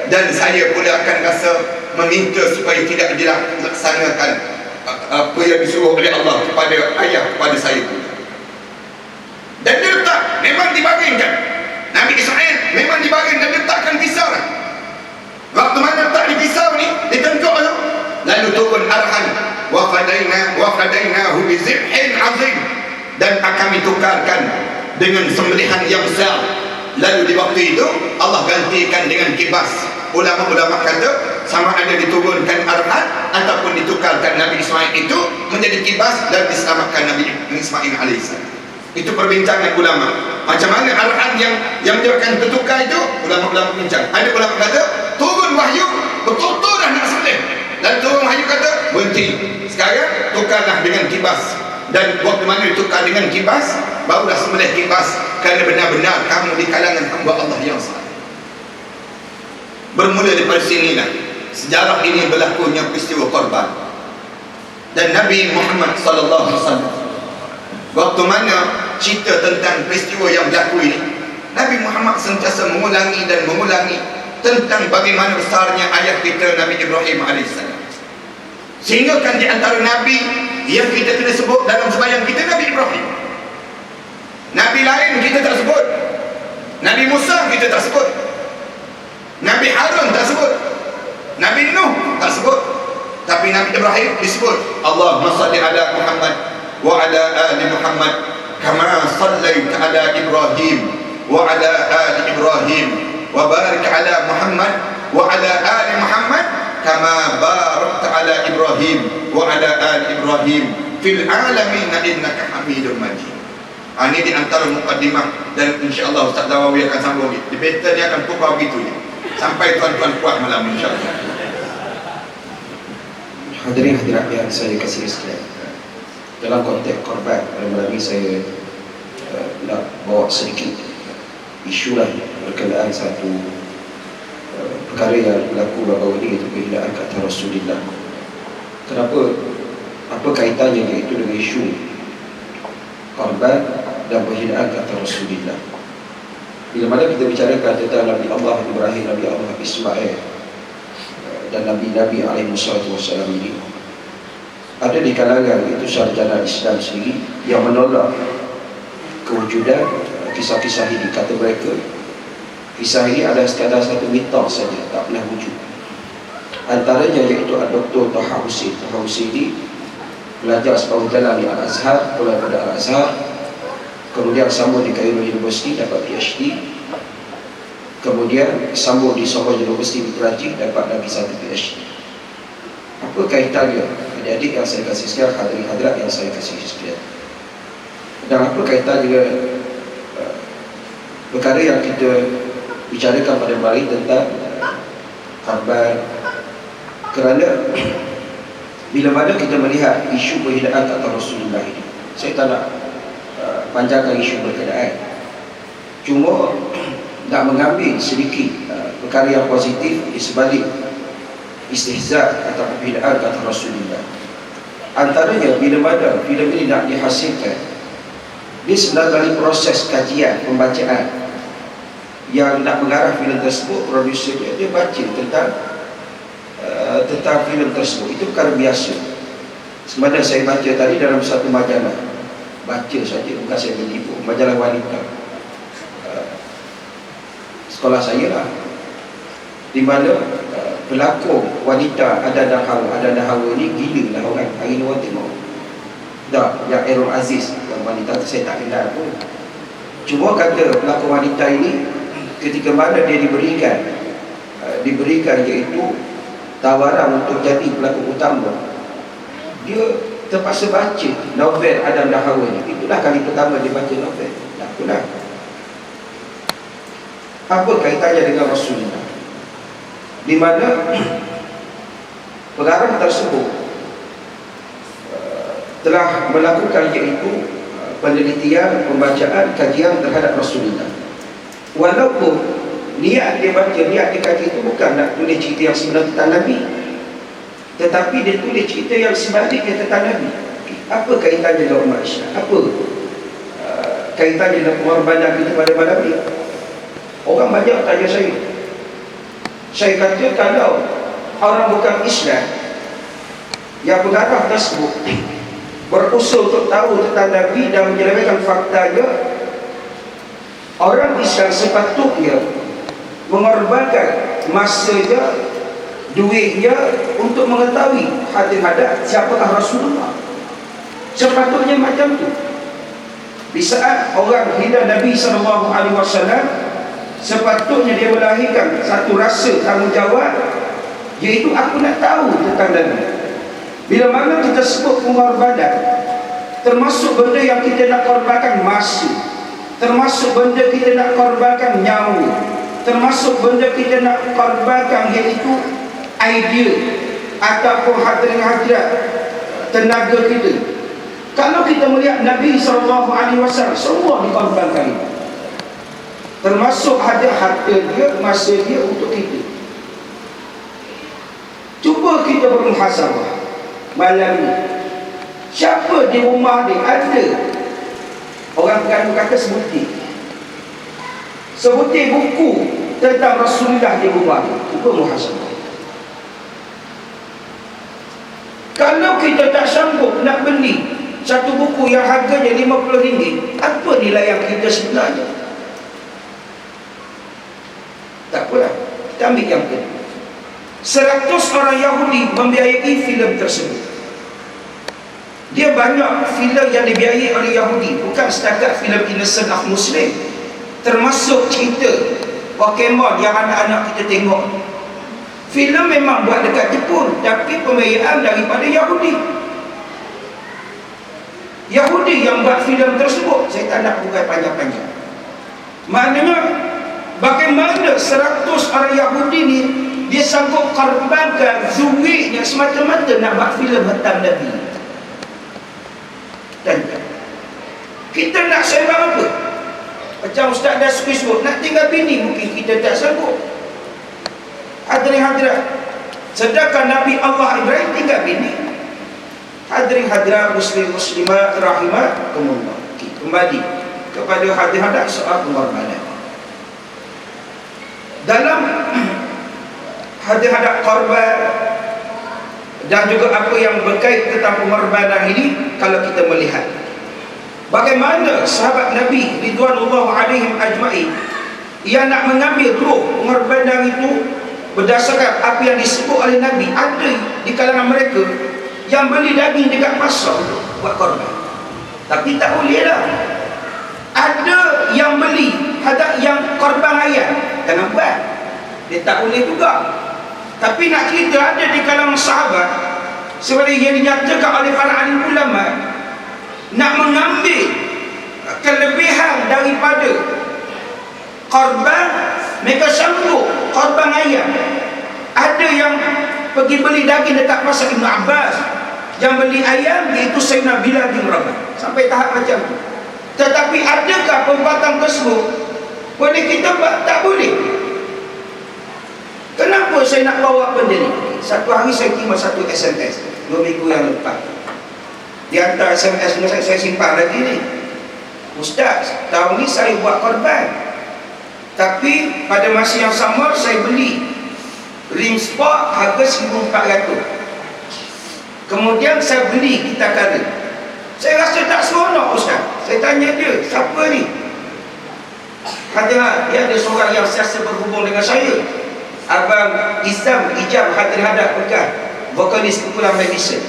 dan saya pula akan rasa meminta supaya tidak dilaksanakan apa yang disuruh oleh Allah kepada ayah, kepada saya pula. Dan dia letak, memang dibaringkan. Nabi Ismail memang dibaring dan letakkan pisau. Waktu mana letak di pisau ni, ditengkuk tu, lalu turun arahan, wa fadainahu bi zibhin azim, dan akan ditukarkan dengan sembelihan yang besar. Lalu di waktu itu Allah gantikan dengan kibas. Ulama-ulama kata sama ada diturunkan arahan ataupun ditukarkan Nabi Ismail itu menjadi kibas dan diselamatkan Nabi Ismail AS. Itu perbincangan ulama. Macam mana arahan yang menyebabkan tertukar itu, ulama-ulama bincang. Ada ulama kata turun wahyu betul-betul dah nak sembelih, dan turun wahyu kata berhenti. Sekarang tukarlah dengan kibas, dan waktu mana ditukar dengan kibas, barulah sembelih kibas, kerana benar-benar kamu di kalangan hamba Allah yang saleh. Bermula daripada sinilah sejarah ini berlakunya peristiwa korban. Dan Nabi Muhammad sallallahu alaihi wasallam, waktu mana cerita tentang peristiwa yang berlaku ini, Nabi Muhammad sentiasa mengulangi dan mengulangi tentang bagaimana besarnya ayah kita Nabi Ibrahim AS. Sehingga kan di antara Nabi yang kita kena sebut dalam sembahyang kita, Nabi Ibrahim. Nabi lain kita tak sebut. Nabi Musa kita tak sebut. Nabi Harun tak sebut. Nabi Nuh tak sebut. Tapi Nabi Ibrahim disebut. Allahumma salli ala Muhammad wa ala ali Muhammad kama sallaita ala Ibrahim wa ala ali Ibrahim wa barik ala Muhammad wa ala ali Muhammad kama barakta ala Ibrahim wa ala ali Ibrahim fil alamin innaka Hamidum Majid. Ini di antara mukaddimah, dan insya-Allah Ustaz Dawawi akan sambung. Debater ni akan tukar begitu ni sampai tuan-tuan puas malam insya-Allah. Hadirin hadirat yang saya kasih sekalian, dalam konteks korban, malam ini saya nak bawa sedikit isu lah berkenaan satu perkara yang berlaku baru-baru ini, iaitu penghinaan ke atas Rasulullah. Kenapa? Apa kaitannya iaitu dengan isu korban dan penghinaan ke atas Rasulullah? Bila mana kita bicarakan tentang Nabi Allah Ibrahim, Nabi Allah Ismail dan Nabi-Nabi alaihissalam ini, ada di kalangan itu sarjana Islam sendiri yang menolak kewujudan kisah-kisah ini. Kata mereka, kisah ini adalah sekadar satu mitos saja, tak pernah wujud. Antaranya iaitu Dr. Taha Hussein. Taha Hussein ini belajar separuh jalan di Al-Azhar, mulai pada Al-Azhar, kemudian sambung di Cairo University dapat PhD, kemudian sambung di Sorbonne University di Perancis dapat lagi satu PhD. Apa kaitannya, adik-adik yang saya kasih sekalian, hadirin hadirat yang saya kasih sekalian, dan apa kaitan dengan perkara yang kita bicarakan pada malam ini tentang korban? Kerana bila mana kita melihat isu penghinaan ke atas Rasulullah ini, saya tak nak panjangkan isu berkenaan, cuma nak mengambil sedikit perkara yang positif di sebalik istihza atau penghinaan ke atas Rasulullah. Antaranya bila mana filem ini nak dihasilkan, dia sebenarnya dari proses kajian pembacaan yang nak mengarah filem tersebut. Produsernya dia baca tentang filem tersebut. Itu perkara biasa. Sebenarnya saya baca tadi dalam satu majalah, baca saja, bukan saya menipu, majalah wanita sekolah saya lah, di mana pelakon wanita Adana Hawa ni gila lah orang. Hari ni orang tengok dah, yang Errol Aziz, yang wanita tu saya tak kenal pun. Cuma kata pelakon wanita ini, ketika mana dia diberikan iaitu tawaran untuk jadi pelakon utama, dia terpaksa baca novel Adam dan Hawa ni. Itulah kali pertama dia baca novel. Tak apalah. Apa kaitannya dengan Rasulullah? Di mana pengarang tersebut telah melakukan iaitu penelitian, pembacaan, kajian terhadap Rasulullah. Walaupun niat dia baca, niat dia kaji itu bukan nak tulis cerita yang sebenar tentang Nabi, tetapi dia tulis cerita yang sebaliknya tentang Nabi. Apa kaitannya dengan umat Islam? Apa kaitannya dengan pengorbanan kita pada malam ini? Orang banyak tanya saya. Saya kata kalau orang bukan Islam yang pengarah tersebut berusaha untuk tahu tentang Nabi dan menyelewengkan faktanya, orang Islam sepatutnya mengorbankan masanya, duitnya untuk mengetahui hadis-hadis siapakah Rasulullah. Sepatutnya macam tu. Di saat orang hina Nabi SAW, sepatutnya dia melahirkan satu rasa tanggungjawab, iaitu aku nak tahu tentang Nabi. Bila mana kita sebut pengorbanan termasuk benda yang kita nak korbankan masa, termasuk benda kita nak korbankan nyawa, termasuk benda kita nak korbankan iaitu idea ataupun hadirin hadirat tenaga kita. Kalau kita melihat Nabi SAW, semua dikorbankan, termasuk harta dia, masa dia untuk kita. Cuba kita bermuhasabah malam ni. Siapa di rumah dia ada orang kata sebutir buku tentang Rasulullah di rumah dia? Cuba muhasabah. Kalau kita tak sanggup nak beli satu buku yang harganya RM50, apa nilai yang kita sebenarnya? Tak apalah, kita ambil yang kedua. 100 orang Yahudi membiayai filem tersebut. Dia banyak filem yang dibiayai oleh Yahudi, bukan setakat filem Innocent of Muslim, termasuk cerita Pokemon yang anak-anak kita tengok. Filem memang buat dekat Jepun, tapi pembiayaan daripada Yahudi. Yahudi yang buat filem tersebut. Saya tak nak bukan panjang-panjang. Maknanya bagaimana 100 orang Yahudi ni dia sanggup korbankan duitnya semata-mata nak buat filem tentang Nabi. Dan kita nak sembang apa? Macam Ustaz dah sebut, nak tinggal bini mungkin kita tak sanggup. Hadirin hadirat, sedangkan Nabi Allah Ibrahim tinggal bini. Hadirin hadirat muslim muslimat rahimakumullah. Kembali kepada hadirat soal pengorbanan. Dalam hadirat korban dan juga apa yang berkait tentang pengorbanan ini, kalau kita melihat bagaimana sahabat Nabi ridwanullah alaihim ajma'in yang nak mengambil ruh pengorbanan itu berdasarkan apa yang disebut oleh Nabi, ada di kalangan mereka yang beli daging dekat pasar buat korban. Tapi tak boleh lah. Ada yang beli, ada yang korban ayam, jangan buat. Dia tak boleh juga. Tapi nak cerita ada di kalangan sahabat seperti yang dinyatakan oleh para alim ulama, nak mengambil kelebihan daripada korban, mereka sanggup korban ayam. Ada yang pergi beli daging dekat pasar Ibn Abbas, yang beli ayam iaitu Sayyidina Bilal bin Rabah, sampai tahap macam tu. Tetapi adakah perbuatan tersebut boleh kita buat? Tak boleh. Kenapa saya nak bawa benda ni? Satu hari saya terima satu SMS 2 minggu yang lepas. Di antara SMS ni saya simpan lagi ni. Ustaz, tahun ni saya buat korban, tapi pada masa yang sama saya beli rim sport harga RM1,400. Kemudian saya beli kita kala. Saya rasa tak seronok Ustaz. Saya tanya dia, siapa ni? Dia ada seorang yang sentiasa berhubung dengan saya, Abang Isam Ijam Hadar Pekan, vokalis kumpulan Madison.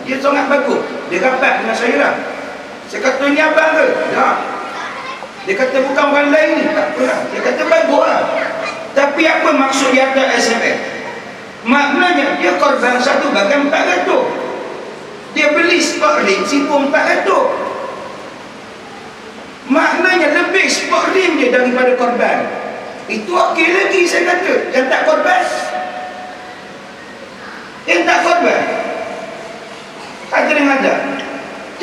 Dia sangat bagus. Dia rapat dengan saya lah. Saya kata, ni abang ke? Tak. Dia kata bukan orang lain ni. Tak apalah. Dia kata bagus lah. Tapi apa maksud dia ada SMS? Maknanya dia korban satu bagian 400. Dia beli sport rim RM1,400. Maknanya lebih sport rim dia daripada korban. Itu okey lagi saya kata. Yang tak korban, yang tak korban, hadirin hadirat,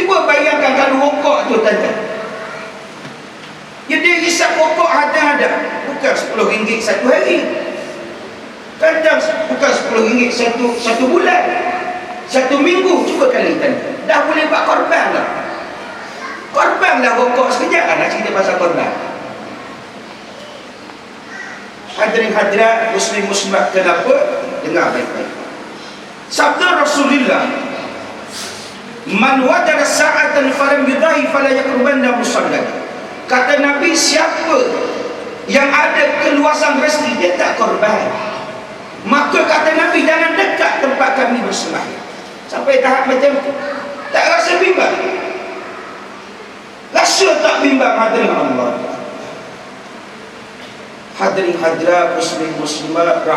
cuba bayangkan kalau rokok tu tuan-tuan, dia hisap rokok hadirin-hadirat, bukan RM10 satu hari, kadang bukan RM10 satu bulan, satu minggu. Cuba kali tuan-tuan, dah boleh buat korban lah. Korban lah rokok sekejap. Nak cerita pasal korban. Hadirin hadirat muslim muslimat, kenapa? Dengar baik-baik sabda Rasulullah, man wajada sa'atan falam yudahi fala yakrubanna musallana. Kata Nabi, siapa yang ada keluasan rezeki dia tak korban, maka kata Nabi jangan dekat tempat kami bersembahyang. Sampai tahap macam tu. Tak rasa bimbang? Rasa tak bimbang hadirin Allah? Hadirin hadirat muslim muslimat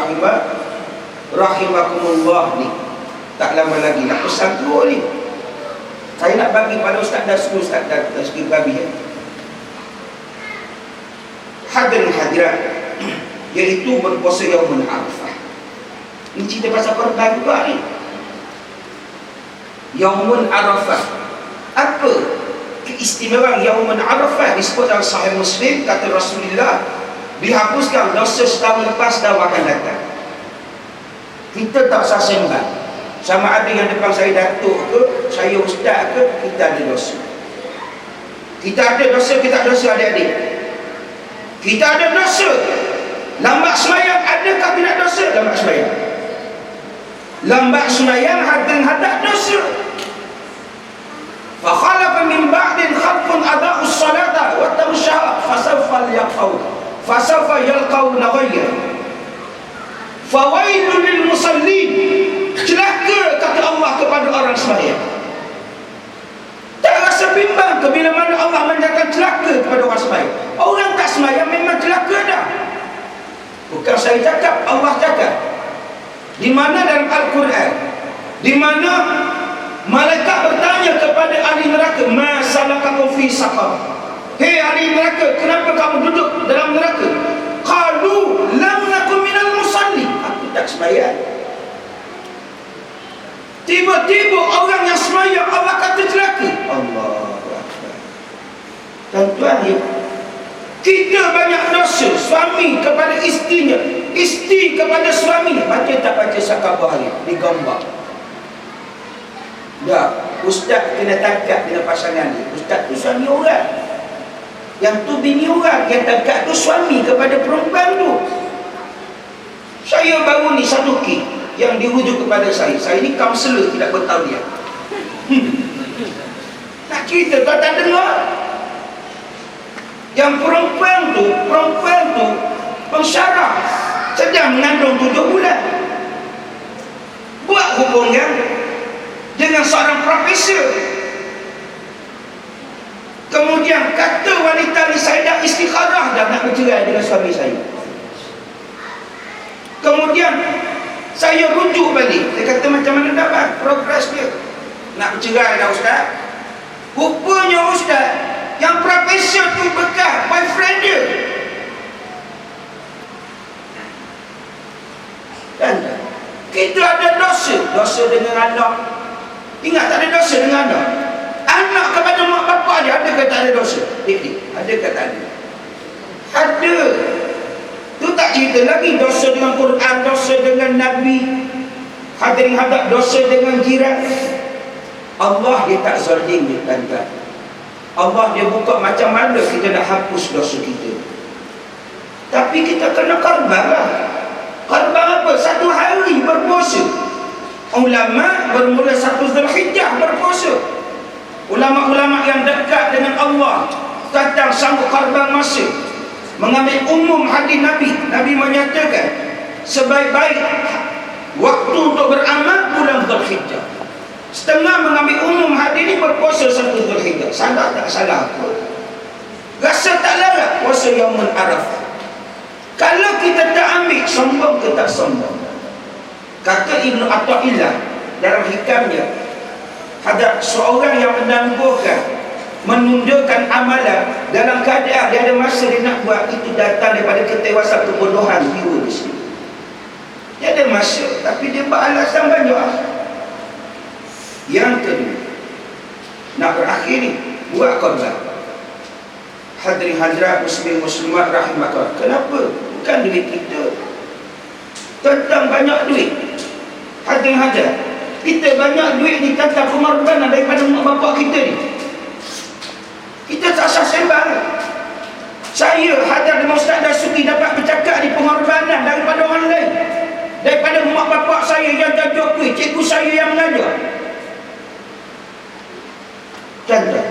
rahimakumullah ni, tak lama lagi nak pesan dua ni. Saya nak bagi pada Ustaz Dasku, Ustaz Dasku bagi ya. Hadirin hadirat, iaitu berpuasa Yaumul Arafah. Ini cerita pasal korban juga ni. Yaumul Arafah. Apa keistimewaan Yaumul Arafah? Disebut dalam Sahih Muslim, kata Rasulullah, dihapuskan dosa setahun lepas dan akan datang. Kita tak sah sembah. Sama ada yang depan saya datuk ke, saya ustaz ke, kita ada dosa. Kita ada dosa, kita ada dosa adik-adik. Kita ada dosa. Lambat semayang, adakah tidak dosa? Lambat semayang. Lambat semayang, hadap dosa. Fa khalafa min ba'din khalfun adha'u as-salata wa tabu syahad fasawfa yalqawna ghayya. Fawailun lil musallin. Celaka kata Allah kepada orang sembahyang. Tak rasa bimbang ke bila mana Allah menyatakan celaka kepada orang sembahyang? Orang tak sembahyang memang celaka dah. Bukan saya cakap, Allah cakap. Di mana dalam Al-Quran, di mana malaikat bertanya kepada ahli neraka, ma salakakum fi saqar? Hei ahli neraka, kenapa kamu duduk dalam neraka? Qalu lam nakum minal musalli. Aku tak sembahyang. Tiba-tiba orang yang sembahyang Allah kata celaka. Allahu Akbar. Tuan-tuan ya, kita banyak dosa. Suami kepada isterinya, isteri kepada suami. Baca tak baca Sakabah hari digambar. Tak, ustaz kena tangkap dengan pasangan dia. Ustaz tu suami orang, yang tu bini orang, yang tangkap tu suami kepada perempuan tu. Saya baru ni satu kes yang dirujuk kepada saya. Saya ni kaunselor tidak bertauliah. Nak cerita kau tak dengar? Yang perempuan tu pensyarah, sedang mengandung 7 bulan. Buat hubungan dengan seorang profesor. Kemudian kata wanita ni, saya dah istikharah dah nak bercerai dengan suami saya. Kemudian saya rujuk balik. Dia kata macam mana dah bang progres dia? Nak bercerai dah ustaz. Rupanya ustaz, yang profesor tu bekas boyfriend dia. Dan kita ada dosa dengan anak. Ingat, tak ada dosa dengan anak. Anak kepada mak bapak dia, ada ke tak ada dosa? Dik, ada ke tak ada? Ada. Tu tak cerita lagi dosa dengan Quran, dosa dengan Nabi. Hadirin hadap, dosa dengan jiran. Allah dia tak zalim dia, tuan-tuan. Allah dia buka macam mana kita nak hapus dosa kita. Tapi kita kena korban lah. Korban apa? 1 hari berpuasa. Ulama bermula 1 Zulhijjah berpuasa. Ulama-ulama yang dekat dengan Allah datang sambut korban masa, mengambil umum hadis Nabi. Nabi menyatakan sebaik-baik waktu untuk beramal bulan Zulhijjah. Setengah mengambil umum hadis ini berpuasa 1 Zulhijjah. Salah tak salah apa? Rasa tak larat puasa Yaumul Arafah. Kalau kita tak ambil, sombong ke tak sombong? Kata Ibnu Athaillah dalam hikamnya, ada seorang yang menangguhkan, menunjukkan amalan dalam keadaan dia ada masa dia nak buat, itu datang daripada ketewasan kebodohan jiwa di sini. Dia ada masa tapi dia beralasan banyak. Yang kedua, nak berakhir ni, buat korban. Hadirin hadirat muslim muslimat rahimakumullah. Kenapa? Bukan duit kita. Tentang banyak duit. Hadirin hadirat, kita banyak duit ni tentang pengorbanan daripada mak bapak kita ni. Kita tak sah sembang. Saya hadir dengan Ustaz Dasuki dapat bercakap di pengorbanan daripada orang lain, daripada mak bapak saya yang jaga kuih, cikgu saya yang mengajar. Contoh,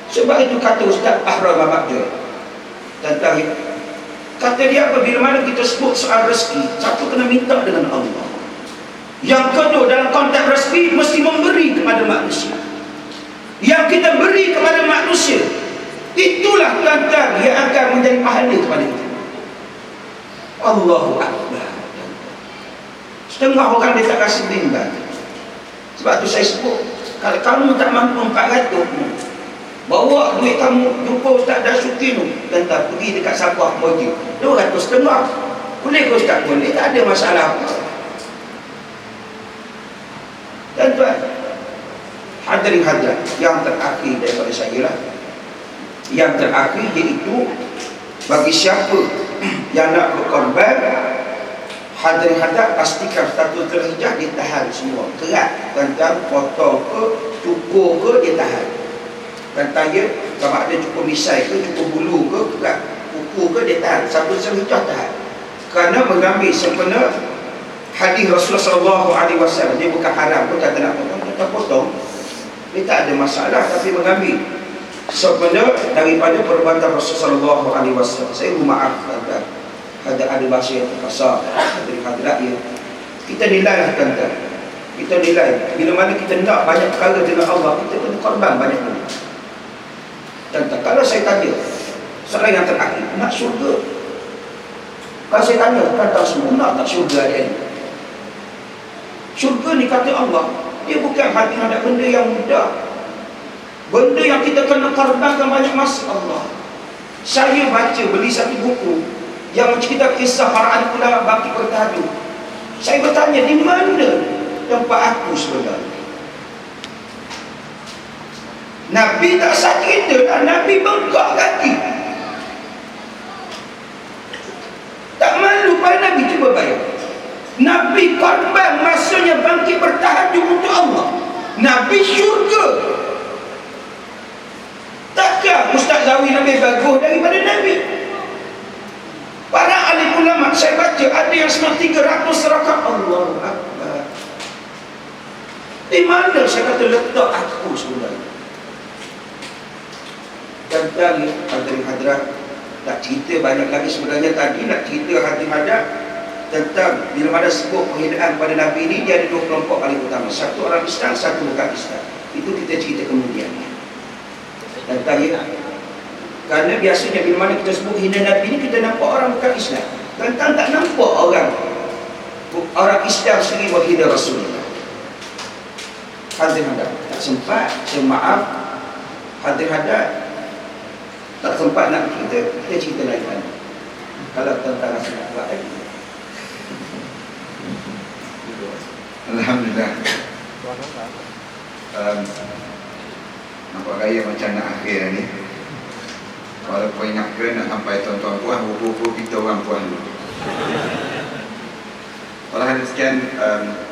sebab itu kata Ustaz Ahram Abdul, tentang kata dia apabila mana kita sebut soal rezeki, satu kena minta dengan Allah. Yang kedua, dalam konteks rezeki mesti memberi kepada manusia. Yang kita beri kepada manusia, itulah tuan-tuan yang akan menjadi pahala kepada kita. Allahu Akbar. Setengah orang dia tak kasih bimbang. Sebab tu saya sebut, Kalau kamu tak mampu 400, bawa duit kamu jumpa Ustaz Dasuki tu, kata pergi dekat Sabah Moji 250. Boleh ke Ustaz? Boleh, tak ada masalah apa. Tuan-tuan hadirin hadirat yang terakhir daripada saya lah, yang terakhir iaitu bagi siapa yang nak berkorban, hadirin hadirat pastikan 1 Zulhijjah dia tahan semua. Kerat, tuan-tuan, potong ke, cukur ke, dia tahan. Dan tanya, kalau ada cukur misai ke, cukur bulu ke, kerat, kuku ke, dia tahan. 1 Zulhijjah tahan. Kerana mengambil sempena hadis Rasulullah SAW, dia bukan haram pun, kata nak potong, kita potong. Dia tak ada masalah, tapi mengambil sempena daripada perbuatan Rasulullah SAW. Saya maaf, ada bahasa yang terkasar dari hadirat ya. Kita nilai lah tuan-tuan. Kita nilai bila mana kita nak banyak perkara dengan Allah, kita kena korban banyak dulu. Tuan-tuan, kalau saya tanya soalan yang terakhir, nak syurga? Kalau saya tanya, kata semua nak tak syurga dia ni? Syurga ni kata Allah, dia bukan hati ada benda yang mudah. Benda yang kita kena korbankan banyak masa. Allah, saya baca, beli satu buku yang mencerita kisah para ahli ulama bangkit bertajuk. Saya bertanya, di mana tempat aku sebenarnya? Nabi tak sakit dah, Nabi bengkak kaki. Tak malu pada Nabi, cuba bayar. Nabi korban masanya bangkit bertahajud untuk Allah. Nabi syurga. Takkan Ustaz Zawi lebih bagus daripada Nabi? Para ahli ulama saya baca ada yang semua 300 rakaat. Allahu Akbar. Di mana saya kata letak aku sebenarnya? Dan hadirin hadirat, nak cerita banyak lagi sebenarnya. Tadi nak cerita hadirin tentang bila mana sebut penghidaan pada Nabi ini, dia ada 2 kelompok paling utama. Satu orang Islam, satu bukan Islam. Itu kita cerita kemudian. Dan tanya, kerana biasanya bila mana kita sebut hina Nabi ini, kita nampak orang bukan Islam. Tentang tak nampak orang Islam sendiri menghina Rasulullah. Hadirin hadirat, tak sempat, saya maaf. Hadirin hadirat, tak sempat nak kita cerita lain kan. Kalau tentang nasihat lagi. Alhamdulillah. Nampak gaya macam nak akhir ni. Walaupun ingatkan nak sampai tuan-tuan puan, rupa-rupa kita orang puan dulu. Oleh sekian,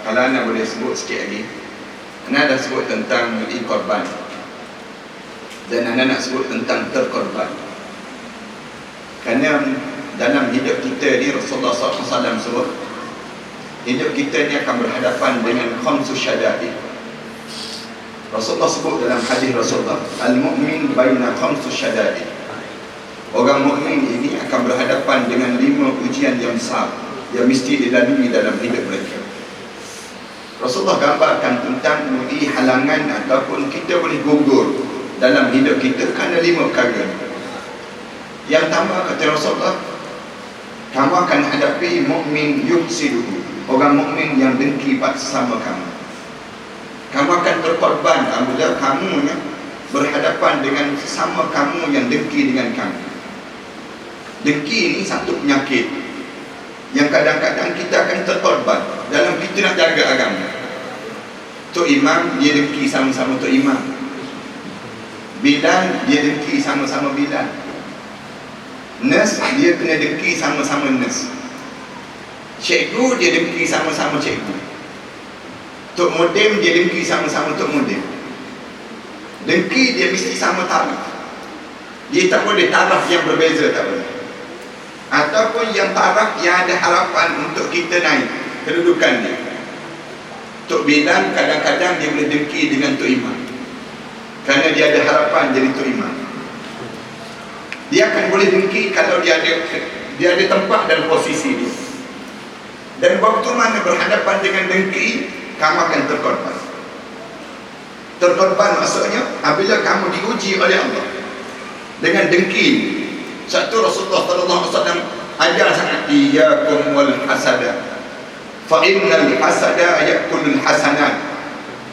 kalau anda boleh sebut sikit lagi. Anda dah sebut tentang korban, dan anda nak sebut tentang terkorban. Kerana dalam hidup kita ni, Rasulullah SAW sebut, hidup kita ni akan berhadapan dengan khamsus syada'id. Rasulullah sebut dalam hadis Rasulullah, al-mu'min baina khamsus syada'id. Orang mukmin ini akan berhadapan dengan 5 ujian yang besar yang mesti dilalui dalam hidup mereka. Rasulullah gambarkan tentang halangan ataupun kita boleh gugur dalam hidup kita kerana 5 perkara. Yang pertama, kata Rasulullah, kamu akan hadapi mukmin yuhsiduhu, orang mukmin yang dengki pada sesama kamu. Kamu akan berkorban apabila kamu berhadapan dengan sesama kamu yang dengki dengan kamu. Dengki ini satu penyakit yang kadang-kadang kita akan terkorban dalam kita nak jaga agama. Tok Imam dia dengki sama-sama Tok Imam, Bilal dia dengki sama-sama Bilal, Nurse dia kena dengki sama-sama nurse, Cikgu dia dengki sama-sama cikgu, Tok Modem dia dengki sama-sama Tok Modem. Dengki dia mesti sama taraf. Dia tak boleh taraf yang berbeza, tak boleh. Ataupun yang taraf yang ada harapan untuk kita naik kedudukan dia. Tok Bilal kadang-kadang dia boleh dengki dengan Tok Imam kerana dia ada harapan jadi Tok Imam. Dia akan boleh dengki kalau dia ada tempat dan posisi dia. Dan waktu mana berhadapan dengan dengki, kamu akan terkorban. Terkorban maksudnya apabila kamu diuji oleh Allah dengan dengki. Satu, Rasulullah SAW ajar sangat, iyyakum wal hasada fa innal hasada ya'kulul hasanat.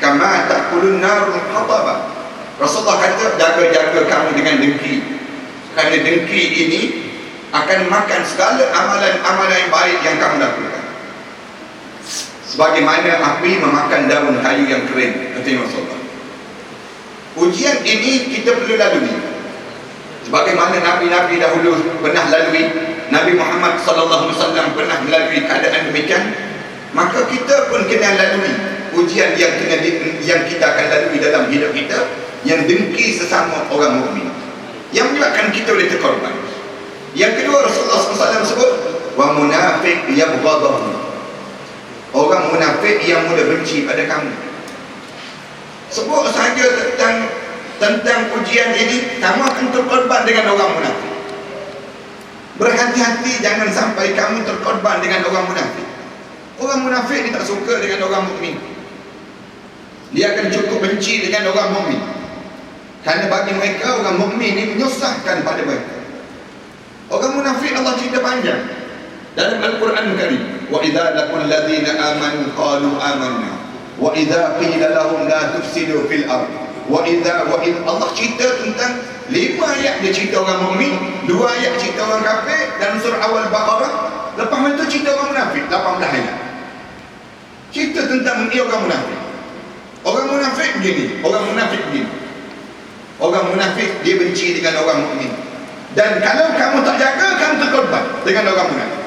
kama ta'kulun narul hataba. Rasulullah kata, jaga-jaga kamu dengan dengki, kerana dengki ini akan makan segala amalan-amalan yang baik yang kamu lakukan, sebagaimana api memakan daun kayu yang kering, kata Rasulullah. Ujian ini kita perlu lalui sebagaimana nabi-nabi dahulu pernah lalui. Nabi Muhammad sallallahu alaihi wasallam pernah melalui keadaan demikian, maka kita pun kena lalui ujian yang kita akan lalui dalam hidup kita, yang dengki sesama orang mukmin, yang menyebabkan kita boleh terkorban. Yang kedua, Rasulullah SAW sebut, wa munafiq yabghadahu, orang munafik yang mula benci pada kamu. Sebut sahaja tentang ujian ini, kamu akan terkorban dengan orang munafik. Berhati-hati jangan sampai kamu terkorban dengan orang munafik. Orang munafik ni tak suka dengan orang mukmin. Dia akan cukup benci dengan orang mukmin, kerana bagi mereka orang mukmin ini menyusahkan pada mereka. Orang munafik Allah cerita panjang dalam Al-Quran Karim. Wa idza laqul ladzina amanu qalu amanna wa idza qila lahum la tufsidu fil ard wa idza Allah cerita tentang 5 ayat dia cerita orang mukmin, 2 ayat cerita orang kafir, dan surah awal Baqarah lepas itu cerita orang munafik 18 ayat. Cerita tentang orang munafik. Orang munafik begini, orang munafik begini. Orang munafik dia benci dengan orang mukmin. Dan kalau kamu tak jaga, kamu terkorban dengan orang munafik.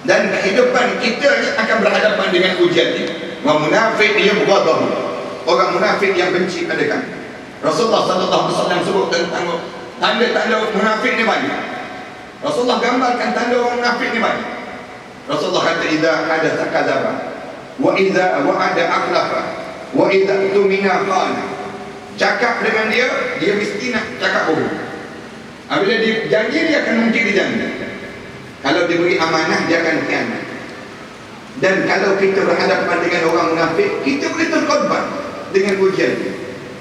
Dan kehidupan kita ni akan berhadapan dengan ujian ini. Wa munafik yabghadahu, orang munafik yang benci pada kamu. Rasulullah sallallahu alaihi wasallam sebut tentang tanda-tanda munafik ni banyak. Rasulullah gambarkan tanda orang munafik ni banyak. Rasulullah kata, idza hadatsa kadzaba wa idza wa'ada akhlafa wa idza tumina khana. Cakap dengan dia mesti nak cakap bohong. Apabila dia janji, dia akan mungkir janji. Kalau dia beri amanah, dia akan khianat. Dan kalau kita berhadapan dengan orang munafik, kita boleh terkorban dengan ujian.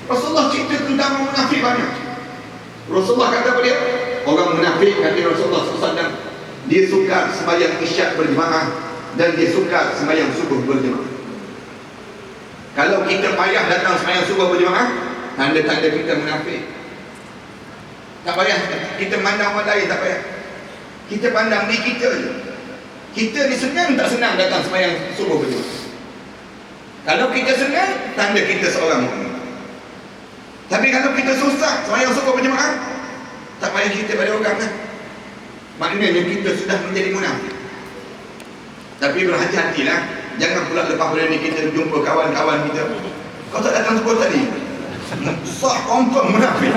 Rasulullah cerita tentang orang munafik banyak. Rasulullah kata pada dia, orang munafik, kata Rasulullah SAW, dia suka sembahyang isyak berjemaah dan dia suka sembahyang subuh berjemaah. Kalau kita payah datang sembahyang subuh berjemaah, tanda-tanda kita munafik. Tak payah kita mandang orang lain, tak payah. Kita pandang diri kita je. Kita ni senang tak senang datang sembahyang subuh berjemaah. Kalau kita senang, tanda kita seorang mukmin. Tapi kalau kita susah sembahyang subuh berjemaah, tak payah kita pada orang kan. Maknanya kita sudah menjadi munafik. Tapi berhati-hatilah, jangan pula lepas pada ni kita jumpa kawan-kawan kita, kau tak datang subuh tadi, sah confirm munafik.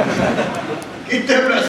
Kita pula